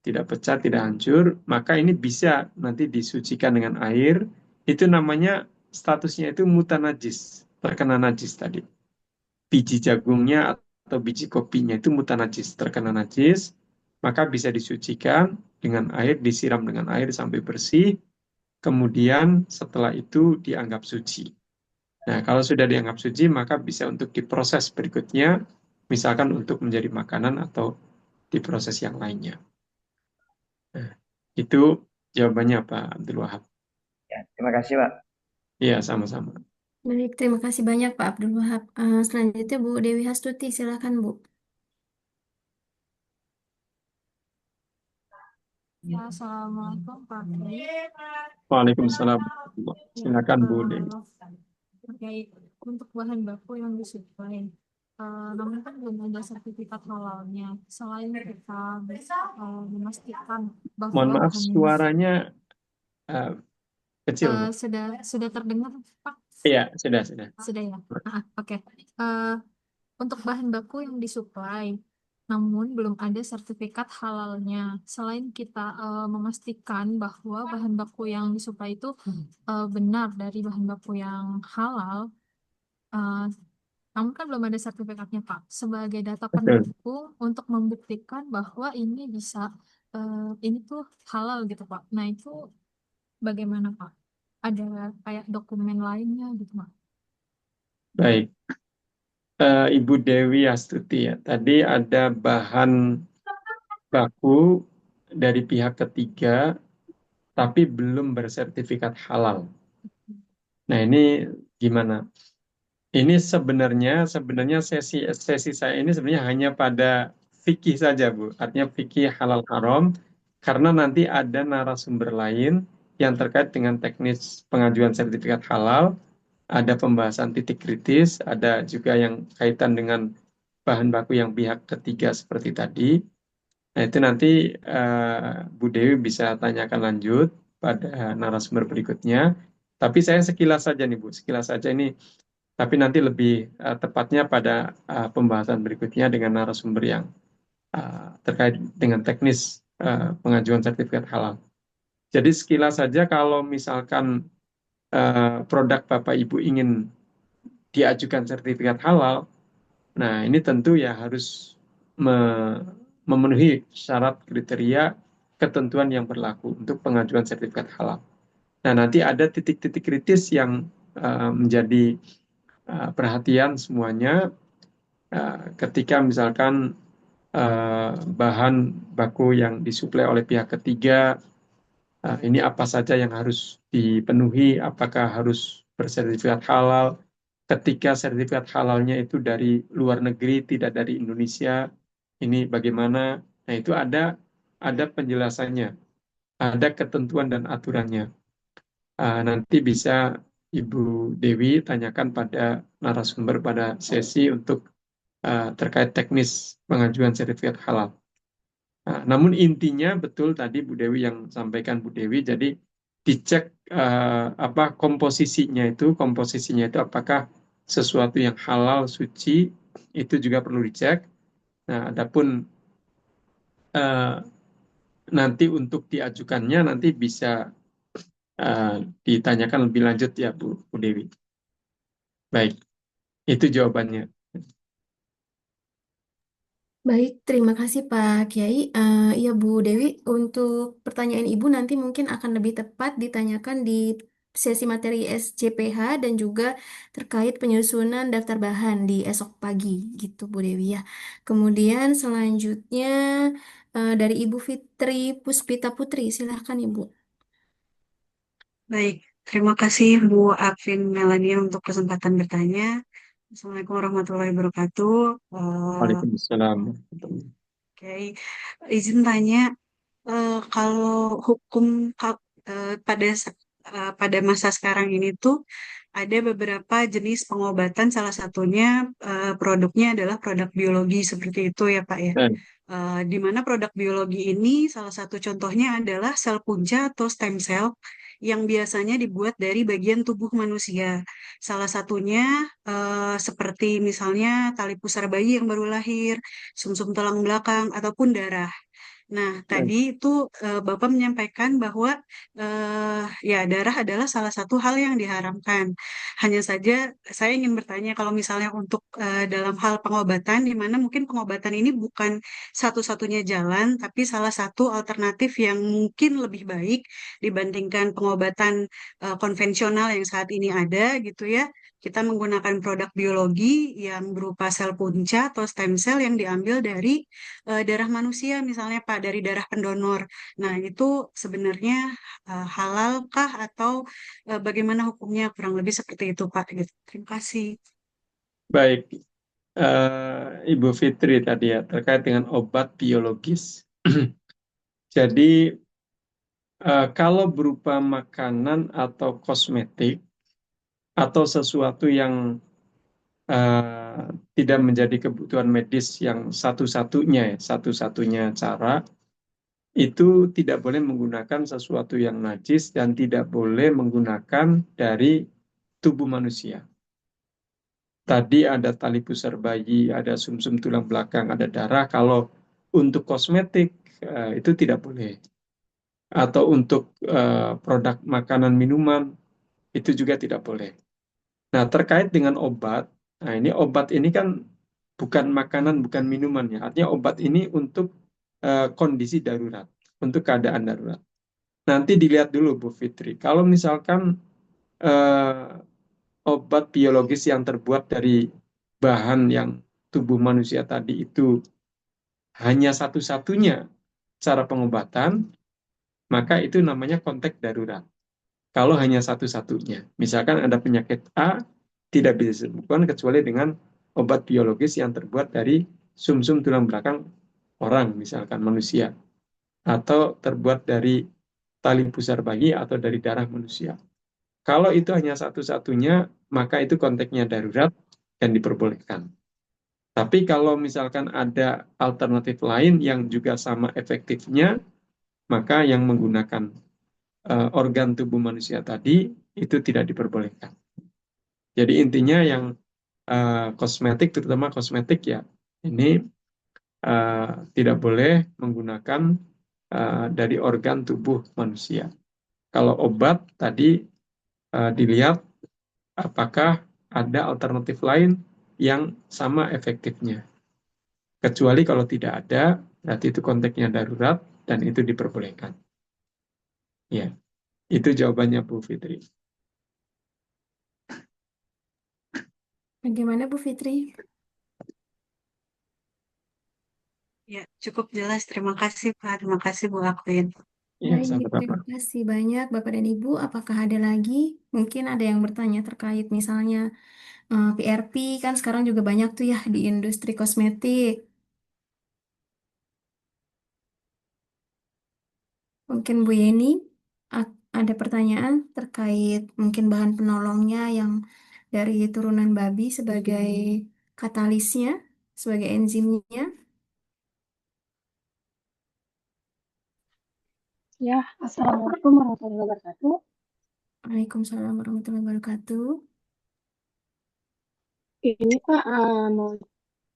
S2: tidak pecah, tidak hancur, maka ini bisa nanti disucikan dengan air. Itu namanya statusnya itu mutanajis, terkena najis tadi. Biji jagungnya atau biji kopinya itu mutanajis, terkena najis, maka bisa disucikan dengan air, disiram dengan air sampai bersih, kemudian setelah itu dianggap suci. Nah, kalau sudah dianggap suci, maka bisa untuk diproses berikutnya, misalkan untuk menjadi makanan atau diproses yang lainnya. Nah, itu jawabannya Pak Abdul Wahab.
S4: Ya, terima kasih Pak.
S2: Iya, sama-sama.
S1: Baik, terima kasih banyak Pak Abdul Wahab. Selanjutnya Bu Dewi Hastuti, silakan Bu.
S5: Ya, Assalamualaikum Pak Tri.
S2: Waalaikumsalam.
S5: Ya,
S2: Silakan Bu Dewi.
S5: terkait untuk bahan baku yang disuplai. Namun kan belum ada sertifikat halalnya. Selain kita bisa memastikan
S2: Mohon
S5: bahwa
S2: maaf,
S5: bahan yang
S2: suaranya eh, kecil, Bu.
S5: sudah terdengar, Pak?
S2: Iya, sudah, sudah.
S5: Sudah ya. Oke. Eh, untuk bahan baku yang disuplai, namun belum ada sertifikat halalnya. Selain kita memastikan bahwa bahan baku yang disuplai itu benar dari bahan baku yang halal, eh, namun kan belum ada sertifikatnya, Pak. Sebagai data
S2: Betul.
S5: pendukung untuk membuktikan bahwa ini bisa, ini tuh halal gitu, Pak. Nah, itu bagaimana, Pak? Ada kayak dokumen lainnya gitu, Pak?
S2: Baik. Ibu Dewi Astuti ya. Tadi ada bahan baku dari pihak ketiga, tapi belum bersertifikat halal. Nah, ini gimana? Ini sebenarnya sesi saya ini sebenarnya hanya pada fikih saja, Bu. Artinya fikih halal haram, karena nanti ada narasumber lain yang terkait dengan teknis pengajuan sertifikat halal, ada pembahasan titik kritis, ada juga yang kaitan dengan bahan baku yang pihak ketiga seperti tadi. Nah, itu nanti Bu Dewi bisa tanyakan lanjut pada narasumber berikutnya. Tapi saya sekilas saja nih, Bu, sekilas saja ini. Tapi nanti lebih tepatnya pada pembahasan berikutnya dengan narasumber yang terkait dengan teknis pengajuan sertifikat halal. Jadi sekilas saja kalau misalkan produk Bapak Ibu ingin diajukan sertifikat halal, nah ini tentu ya harus memenuhi syarat kriteria ketentuan yang berlaku untuk pengajuan sertifikat halal. Nah, nanti ada titik-titik kritis yang menjadi perhatian semuanya ketika misalkan bahan baku yang disuplai oleh pihak ketiga, ini apa saja yang harus dipenuhi, apakah harus bersertifikat halal, ketika sertifikat halalnya itu dari luar negeri, tidak dari Indonesia, ini bagaimana? Nah, itu ada penjelasannya, ada ketentuan dan aturannya. Nanti bisa Ibu Dewi tanyakan pada narasumber pada sesi untuk terkait teknis pengajuan sertifikat halal. Namun intinya betul tadi Bu Dewi yang sampaikan Bu Dewi, jadi dicek apa komposisinya itu apakah sesuatu yang halal suci itu juga perlu dicek. Nah, adapun eh, nanti untuk diajukannya nanti bisa eh, ditanyakan lebih lanjut ya Bu Dewi. Baik, itu jawabannya.
S1: Baik, terima kasih Pak Kiai. Ya Bu Dewi, untuk pertanyaan Ibu nanti mungkin akan lebih tepat ditanyakan di sesi materi SCPH dan juga terkait penyusunan daftar bahan di esok pagi, gitu Bu Dewi ya. Kemudian selanjutnya dari Ibu Fitri Puspita Putri, silahkan Ibu.
S6: Baik, terima kasih Bu Alvin Melania untuk kesempatan bertanya. Assalamualaikum warahmatullahi wabarakatuh.
S2: Waalaikumsalam.
S6: Oke, izin tanya, kalau hukum pada masa sekarang ini tuh ada beberapa jenis pengobatan, salah satunya produknya adalah produk biologi seperti itu ya Pak ya.
S2: Nah,
S6: Di mana produk biologi ini salah satu contohnya adalah sel punca atau stem cell yang biasanya dibuat dari bagian tubuh manusia. Salah satunya seperti misalnya tali pusar bayi yang baru lahir, sumsum tulang belakang, ataupun darah. Nah,
S2: nah,
S6: tadi itu Bapak menyampaikan bahwa ya darah adalah salah satu hal yang diharamkan. Hanya saja saya ingin bertanya kalau misalnya untuk dalam hal pengobatan, di mana mungkin pengobatan ini bukan satu-satunya jalan, tapi salah satu alternatif yang mungkin lebih baik dibandingkan pengobatan konvensional yang saat ini ada gitu ya. Kita menggunakan produk biologi yang berupa sel punca atau stem cell yang diambil dari darah manusia misalnya Pak dari darah pendonor. Nah, itu sebenarnya halalkah atau bagaimana hukumnya kurang lebih seperti itu Pak gitu. Terima kasih.
S2: baik, Ibu Fitri tadi ya, terkait dengan obat biologis. Jadi, kalau berupa makanan atau kosmetik, atau sesuatu yang eh, tidak menjadi kebutuhan medis yang satu-satunya ya, satu-satunya cara, itu tidak boleh menggunakan sesuatu yang najis dan tidak boleh menggunakan dari tubuh manusia. Tadi ada tali pusar bayi, ada sumsum tulang belakang, ada darah. Kalau untuk kosmetik itu tidak boleh. Atau untuk produk makanan minuman itu juga tidak boleh. Nah, terkait dengan obat, nah ini obat ini kan bukan makanan, bukan minuman ya. Artinya obat ini untuk kondisi darurat, untuk keadaan darurat. Nanti dilihat dulu Bu Fitri. Kalau misalkan obat biologis yang terbuat dari bahan yang tubuh manusia tadi itu hanya satu-satunya cara pengobatan, maka itu namanya konteks darurat. Kalau hanya satu-satunya, misalkan ada penyakit A, tidak bisa disembuhkan kecuali dengan obat biologis yang terbuat dari sumsum tulang belakang orang, misalkan manusia, atau terbuat dari tali pusar bayi atau dari darah manusia. Kalau itu hanya satu-satunya, maka itu konteksnya darurat dan diperbolehkan. Tapi kalau misalkan ada alternatif lain yang juga sama efektifnya, maka yang menggunakan organ tubuh manusia tadi itu tidak diperbolehkan. Jadi intinya yang kosmetik, terutama kosmetik ya, ini uh, tidak boleh menggunakan dari organ tubuh manusia. Kalau obat tadi dilihat apakah ada alternatif lain yang sama efektifnya. Kecuali kalau tidak ada, berarti itu konteksnya darurat dan itu diperbolehkan. Ya, itu jawabannya Bu Fitri.
S1: Bagaimana Bu Fitri?
S6: Ya, cukup jelas. Terima kasih Pak. Terima kasih Bu Akwin.
S2: Ya,
S1: Baik,
S2: sama-sama.
S1: terima kasih banyak Bapak dan Ibu. Apakah ada lagi? Mungkin ada yang bertanya terkait misalnya PRP, kan sekarang juga banyak tuh ya di industri kosmetik. Mungkin Bu Yeni ada pertanyaan terkait mungkin bahan penolongnya yang dari turunan babi sebagai katalisnya, sebagai enzimnya.
S7: Ya, Assalamualaikum warahmatullahi wabarakatuh.
S1: Waalaikumsalam warahmatullahi wabarakatuh.
S7: Ini Pak mau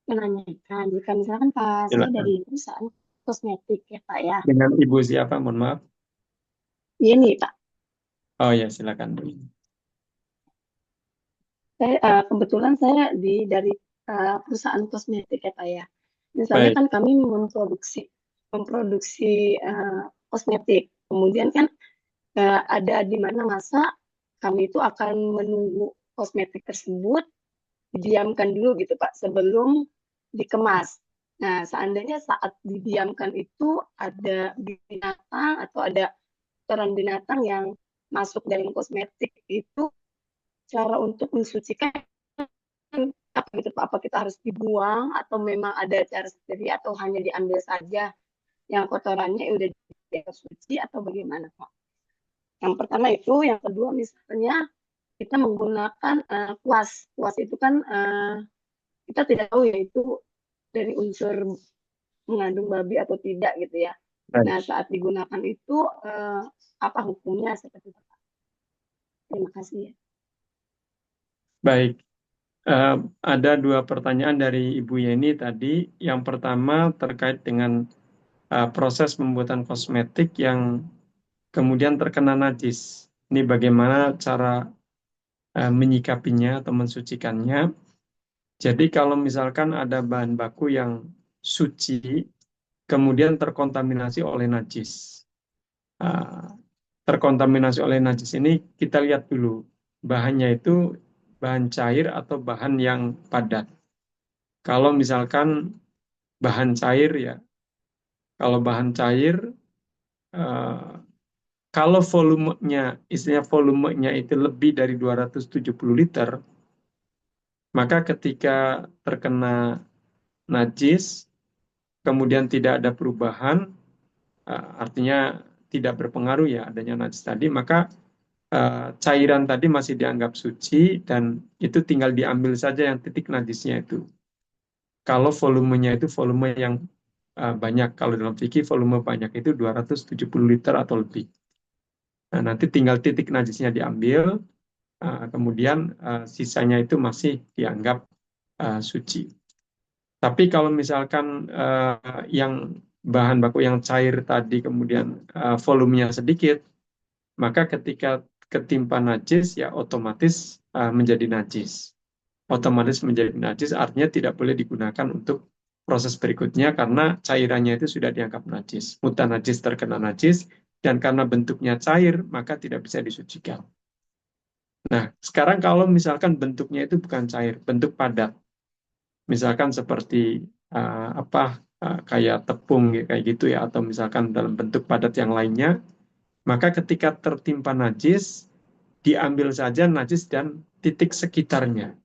S7: menanyakan, jika misalkan Pak saya
S2: Silakan.
S7: dari perusahaan kosmetik ya Pak ya.
S2: Dengan Ibu siapa? Mohon maaf.
S7: Ini Pak,
S2: Oh ya, silakan Bu.
S7: saya kebetulan saya dari perusahaan kosmetik ya Pak ya. Misalnya
S2: Baik.
S7: kan kami memproduksi kosmetik, kemudian kan ada di mana masa kami itu akan menunggu kosmetik tersebut didiamkan dulu gitu Pak sebelum dikemas. Nah, seandainya saat didiamkan itu ada binatang atau ada kotoran binatang yang masuk dalam kosmetik itu cara untuk mensucikan apa gitu Pak? Apa kita harus dibuang atau memang ada cara sendiri atau hanya diambil saja yang kotorannya udah suci atau bagaimana Pak? Yang pertama itu, yang kedua misalnya kita menggunakan kuas. Kuas itu kan kita tidak tahu ya itu dari unsur mengandung babi atau tidak gitu ya. Nah,
S2: Baik.
S7: saat digunakan itu apa hukumnya seperti itu, Pak? Terima kasih ya.
S2: Baik. Ada dua pertanyaan dari Ibu Yeni tadi. Yang pertama terkait dengan proses pembuatan kosmetik yang kemudian terkena najis. Ini bagaimana cara menyikapinya atau mensucikannya. Jadi kalau misalkan ada bahan baku yang suci, kemudian terkontaminasi oleh najis. Terkontaminasi oleh najis ini kita lihat dulu bahannya itu bahan cair atau bahan yang padat. Kalau misalkan bahan cair ya, kalau bahan cair kalau volumenya, istilahnya volumenya itu lebih dari 270 liter, maka ketika terkena najis, kemudian tidak ada perubahan, artinya tidak berpengaruh ya adanya najis tadi, maka cairan tadi masih dianggap suci dan itu tinggal diambil saja yang titik najisnya itu. Kalau volumenya itu volume yang banyak, kalau dalam fikih volume banyak itu 270 liter atau lebih. Nah, nanti tinggal titik najisnya diambil, kemudian sisanya itu masih dianggap suci. Tapi kalau misalkan yang bahan baku yang cair tadi kemudian volumenya sedikit, maka ketika ketimpa najis ya otomatis menjadi najis. Otomatis menjadi najis artinya tidak boleh digunakan untuk proses berikutnya karena cairannya itu sudah dianggap najis. Mutanajis terkena najis dan karena bentuknya cair maka tidak bisa disucikan. Nah, sekarang kalau misalkan bentuknya itu bukan cair, bentuk padat, misalkan seperti kayak tepung kayak gitu ya, atau misalkan dalam bentuk padat yang lainnya, maka ketika tertimpa najis, diambil saja najis dan titik sekitarnya.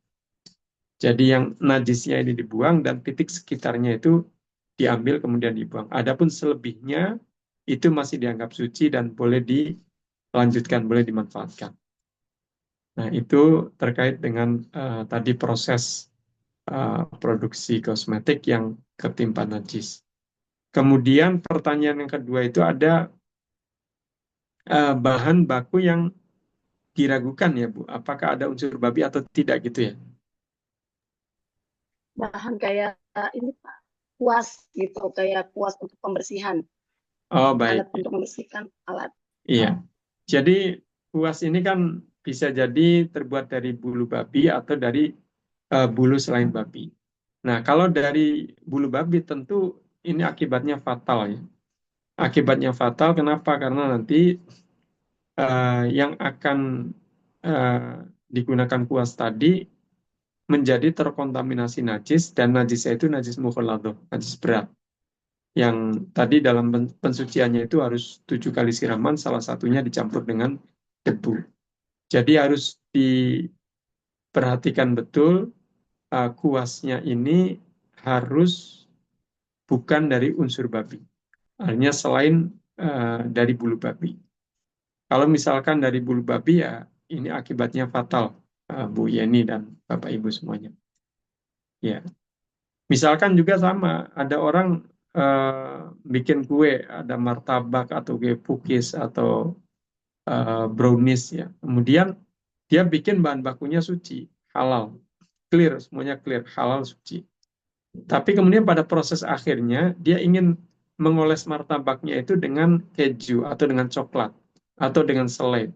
S2: Jadi yang najisnya ini dibuang dan titik sekitarnya itu diambil kemudian dibuang. Adapun selebihnya itu masih dianggap suci dan boleh dilanjutkan, boleh dimanfaatkan. Nah, itu terkait dengan tadi proses produksi kosmetik yang ketimpa najis. Kemudian pertanyaan yang kedua itu ada bahan baku yang diragukan ya Bu, apakah ada unsur babi atau tidak gitu ya?
S7: Bahan kayak ini Pak, kuas gitu, kayak kuas untuk pembersihan,
S2: Oh baik,
S7: alat untuk membersihkan alat.
S2: iya. Jadi kuas ini kan bisa jadi terbuat dari bulu babi atau dari bulu selain babi. Nah kalau dari bulu babi tentu ini akibatnya fatal ya. Akibatnya fatal kenapa? Karena nanti yang akan digunakan kuas tadi menjadi terkontaminasi najis dan najisnya itu najis mukhaladhah, najis berat. Yang tadi dalam pensuciannya itu harus 7 kali siraman, salah satunya dicampur dengan debu. Jadi harus diperhatikan betul kuasnya ini harus bukan dari unsur babi. Artinya selain dari bulu babi. Kalau misalkan dari bulu babi ya ini akibatnya fatal, Bu Yeni dan Bapak Ibu semuanya. Ya, misalkan juga sama, ada orang bikin kue, ada martabak atau kue cookies atau brownies ya. Kemudian dia bikin bahan bakunya suci, halal, clear, semuanya clear, halal suci. Tapi kemudian pada proses akhirnya dia ingin mengoles martabaknya itu dengan keju atau dengan coklat atau dengan selai,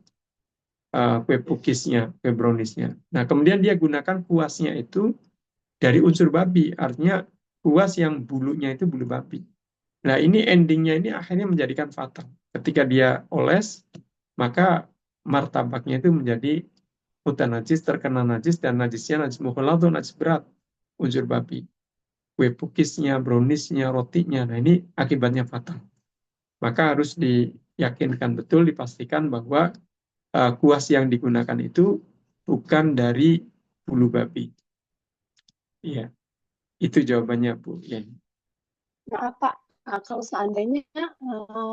S2: kue cookiesnya, kue browniesnya. Nah kemudian dia gunakan kuasnya itu dari unsur babi, artinya kuas yang bulunya itu bulu babi. Nah ini endingnya ini akhirnya menjadikan fatal. Ketika dia oles, maka martabaknya itu menjadi mutanajis, terkena najis, dan najisnya najis mukhaladhah, najis berat, unsur babi. Kue cookiesnya, browniesnya, rotinya, nah ini akibatnya fatal. Maka harus diyakinkan betul, dipastikan bahwa kuas yang digunakan itu bukan dari bulu babi. Iya, itu jawabannya Bu. Ya.
S7: Maaf Pak, kalau seandainya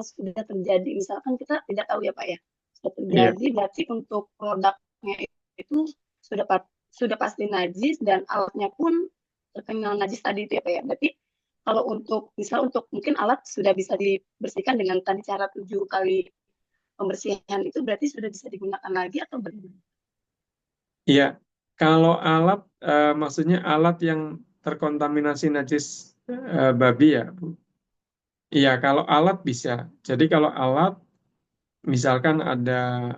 S7: sudah terjadi, misalkan kita tidak tahu ya Pak ya, sudah
S2: Iya,
S7: terjadi, berarti untuk produknya itu sudah pasti najis dan alatnya pun terkena najis tadi itu ya Pak ya. Berarti kalau untuk mungkin alat sudah bisa dibersihkan dengan tadi cara 7 kali pembersihan itu berarti sudah bisa digunakan lagi atau bagaimana?
S2: iya. Kalau alat, maksudnya alat yang terkontaminasi najis babi ya, Bu. Iya, kalau alat bisa. Jadi kalau alat, misalkan ada,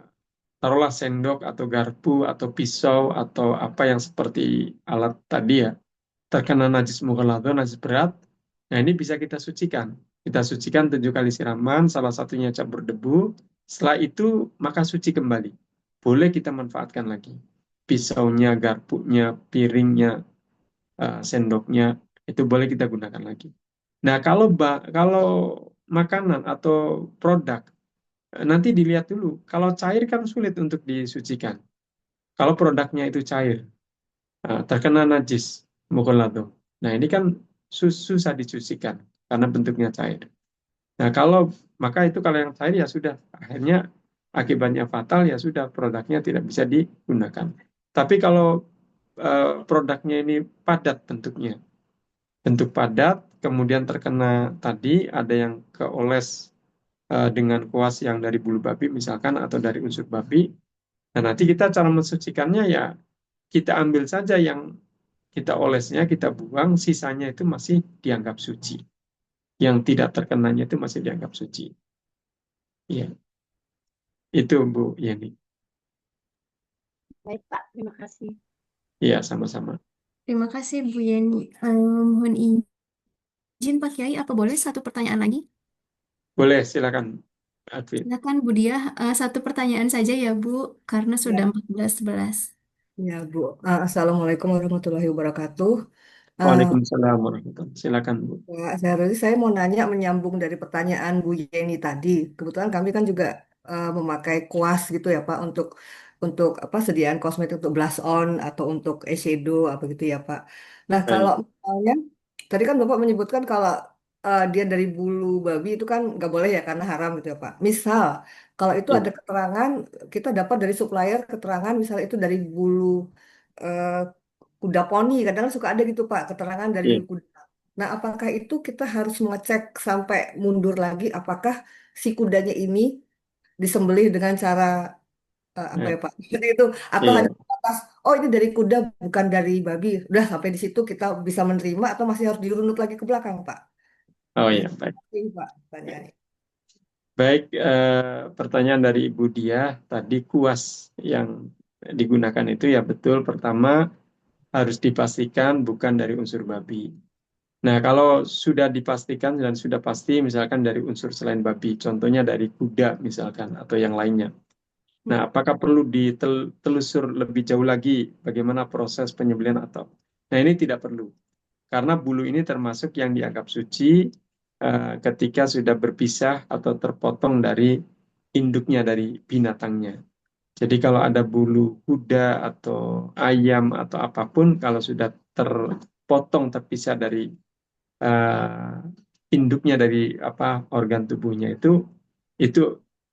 S2: taruhlah sendok atau garpu atau pisau atau apa yang seperti alat tadi ya, terkena najis mughaladh, najis berat, nah ini bisa kita sucikan. Kita sucikan 7 kali siraman, salah satunya campur debu. Setelah itu maka suci kembali. Boleh kita manfaatkan lagi. Pisaunya, garpunya, piringnya, sendoknya, itu boleh kita gunakan lagi. Nah, kalau makanan atau produk, nanti dilihat dulu. Kalau cair kan sulit untuk disucikan. Kalau produknya itu cair, terkena najis mukholado. Nah, ini kan susah dicucikan karena bentuknya cair. Nah, maka itu kalau yang cair ya sudah, akhirnya akibatnya fatal ya sudah, produknya tidak bisa digunakan. Tapi kalau produknya ini padat bentuknya, bentuk padat, kemudian terkena tadi ada yang keoles dengan kuas yang dari bulu babi misalkan atau dari unsur babi. Nah, nanti kita cara mensucikannya ya kita ambil saja yang kita olesnya, kita buang, sisanya itu masih dianggap suci. Yang tidak terkenanya itu masih dianggap suci. Iya, itu Bu Yani.
S7: Baik Pak, terima kasih.
S2: Iya, sama-sama.
S1: Terima kasih Bu Yeni. Mohon izin Pak Kiai, apa boleh satu pertanyaan lagi?
S2: Boleh, silakan. Advin.
S1: Silakan Bu Dia, satu pertanyaan saja ya Bu, karena sudah
S8: Ya,
S1: 14:11.
S8: ya Bu. Assalamualaikum warahmatullahi wabarakatuh. Eh,
S2: Waalaikumsalam warahmatullahi wabarakatuh. Silakan Bu.
S8: Pak Syarul, saya mau nanya menyambung dari pertanyaan Bu Yeni tadi. Kebetulan kami kan juga memakai kuas gitu ya Pak untuk apa sediaan kosmetik untuk blush on atau untuk eyeshadow apa gitu ya Pak. Nah kalau
S2: Baik.
S8: misalnya tadi kan Bapak menyebutkan kalau dia dari bulu babi itu kan nggak boleh ya karena haram gitu ya Pak. Misal kalau itu
S2: Iya,
S8: ada keterangan kita dapat dari supplier keterangan misalnya itu dari bulu eh, kuda poni kadang suka ada gitu Pak keterangan dari
S2: iya.
S8: bulu kuda. Nah, apakah itu kita harus mengecek sampai mundur lagi apakah si kudanya ini disembelih dengan cara apa
S2: Nah,
S8: ya Pak? Jadi itu atau hanya
S2: iya.
S8: sebatas oh ini dari kuda bukan dari babi. Udah sampai di situ kita bisa menerima atau masih harus dirunut lagi ke belakang Pak?
S2: Oh
S8: Gitu.
S2: iya, baik.
S8: Ini Pak pertanyaannya.
S2: Baik, pertanyaan dari Ibu Dia tadi, kuas yang digunakan itu ya betul. Pertama, harus dipastikan bukan dari unsur babi. Nah, kalau sudah dipastikan dan sudah pasti, misalkan dari unsur selain babi, contohnya dari kuda misalkan, atau yang lainnya. Nah, apakah perlu ditelusur lebih jauh lagi bagaimana proses penyembelihan atau? Nah, ini tidak perlu. Karena bulu ini termasuk yang dianggap suci ketika sudah berpisah atau terpotong dari induknya, dari binatangnya. Jadi kalau ada bulu kuda atau ayam atau apapun, kalau sudah terpotong, terpisah dari induknya, dari apa organ tubuhnya itu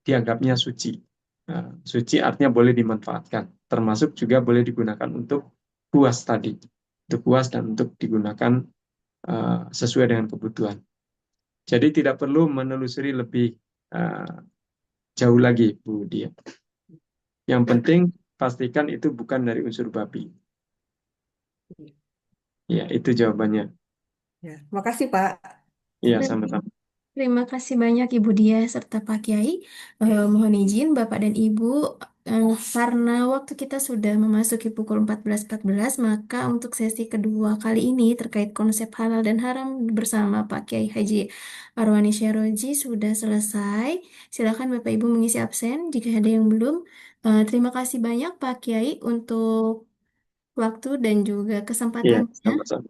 S2: dianggapnya suci. Suci artinya boleh dimanfaatkan, termasuk juga boleh digunakan untuk kuas tadi, untuk kuas dan untuk digunakan sesuai dengan kebutuhan. Jadi tidak perlu menelusuri lebih uh, jauh lagi, Bu Dia. Yang penting pastikan itu bukan dari unsur babi. Ya, itu jawabannya.
S8: Ya, makasih Pak.
S2: Iya, sama-sama.
S1: Terima kasih banyak Ibu Dia serta Pak Kiai. Mohon izin Bapak dan Ibu, karena waktu kita sudah memasuki pukul 14.14, maka untuk sesi kedua kali ini terkait konsep halal dan haram bersama Pak Kiai Haji Arwani Syaroji sudah selesai. Silakan Bapak Ibu mengisi absen jika ada yang belum. Terima kasih banyak Pak Kiai untuk waktu dan juga
S2: Iya,
S1: kesempatannya.
S2: sama-sama.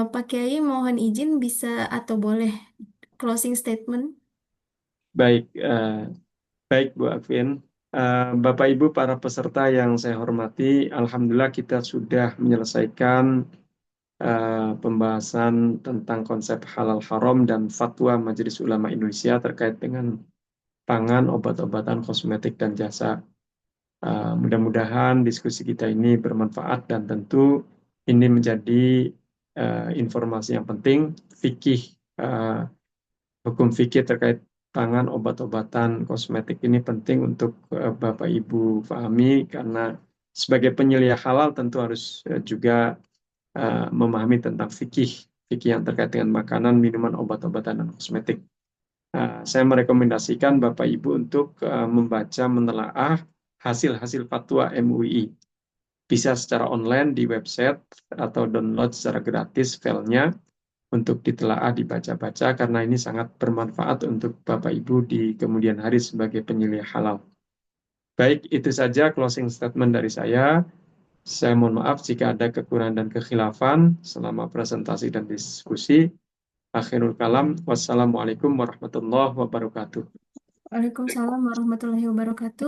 S1: Pak Kiai mohon izin bisa atau boleh closing statement.
S2: Baik, baik Bu Alvin. Bapak Ibu para peserta yang saya hormati, Alhamdulillah kita sudah menyelesaikan pembahasan tentang konsep halal haram dan fatwa Majelis Ulama Indonesia terkait dengan pangan, obat-obatan, kosmetik, dan jasa. Mudah-mudahan diskusi kita ini bermanfaat dan tentu ini menjadi informasi yang penting. Hukum fikih terkait pangan, obat-obatan, kosmetik ini penting untuk Bapak Ibu pahami, karena sebagai penyelia halal tentu harus juga memahami tentang fikih yang terkait dengan makanan, minuman, obat-obatan, dan kosmetik. Saya merekomendasikan Bapak Ibu untuk membaca, menelaah hasil-hasil fatwa MUI. Bisa secara online di website atau download secara gratis filenya untuk ditelaah, dibaca-baca, karena ini sangat bermanfaat untuk Bapak Ibu di kemudian hari sebagai penyelia halal. Baik, itu saja closing statement dari saya. Saya mohon maaf jika ada kekurangan dan kekhilafan selama presentasi dan diskusi. Akhirul kalam, wassalamualaikum warahmatullahi wabarakatuh.
S1: Waalaikumsalam warahmatullahi wabarakatuh.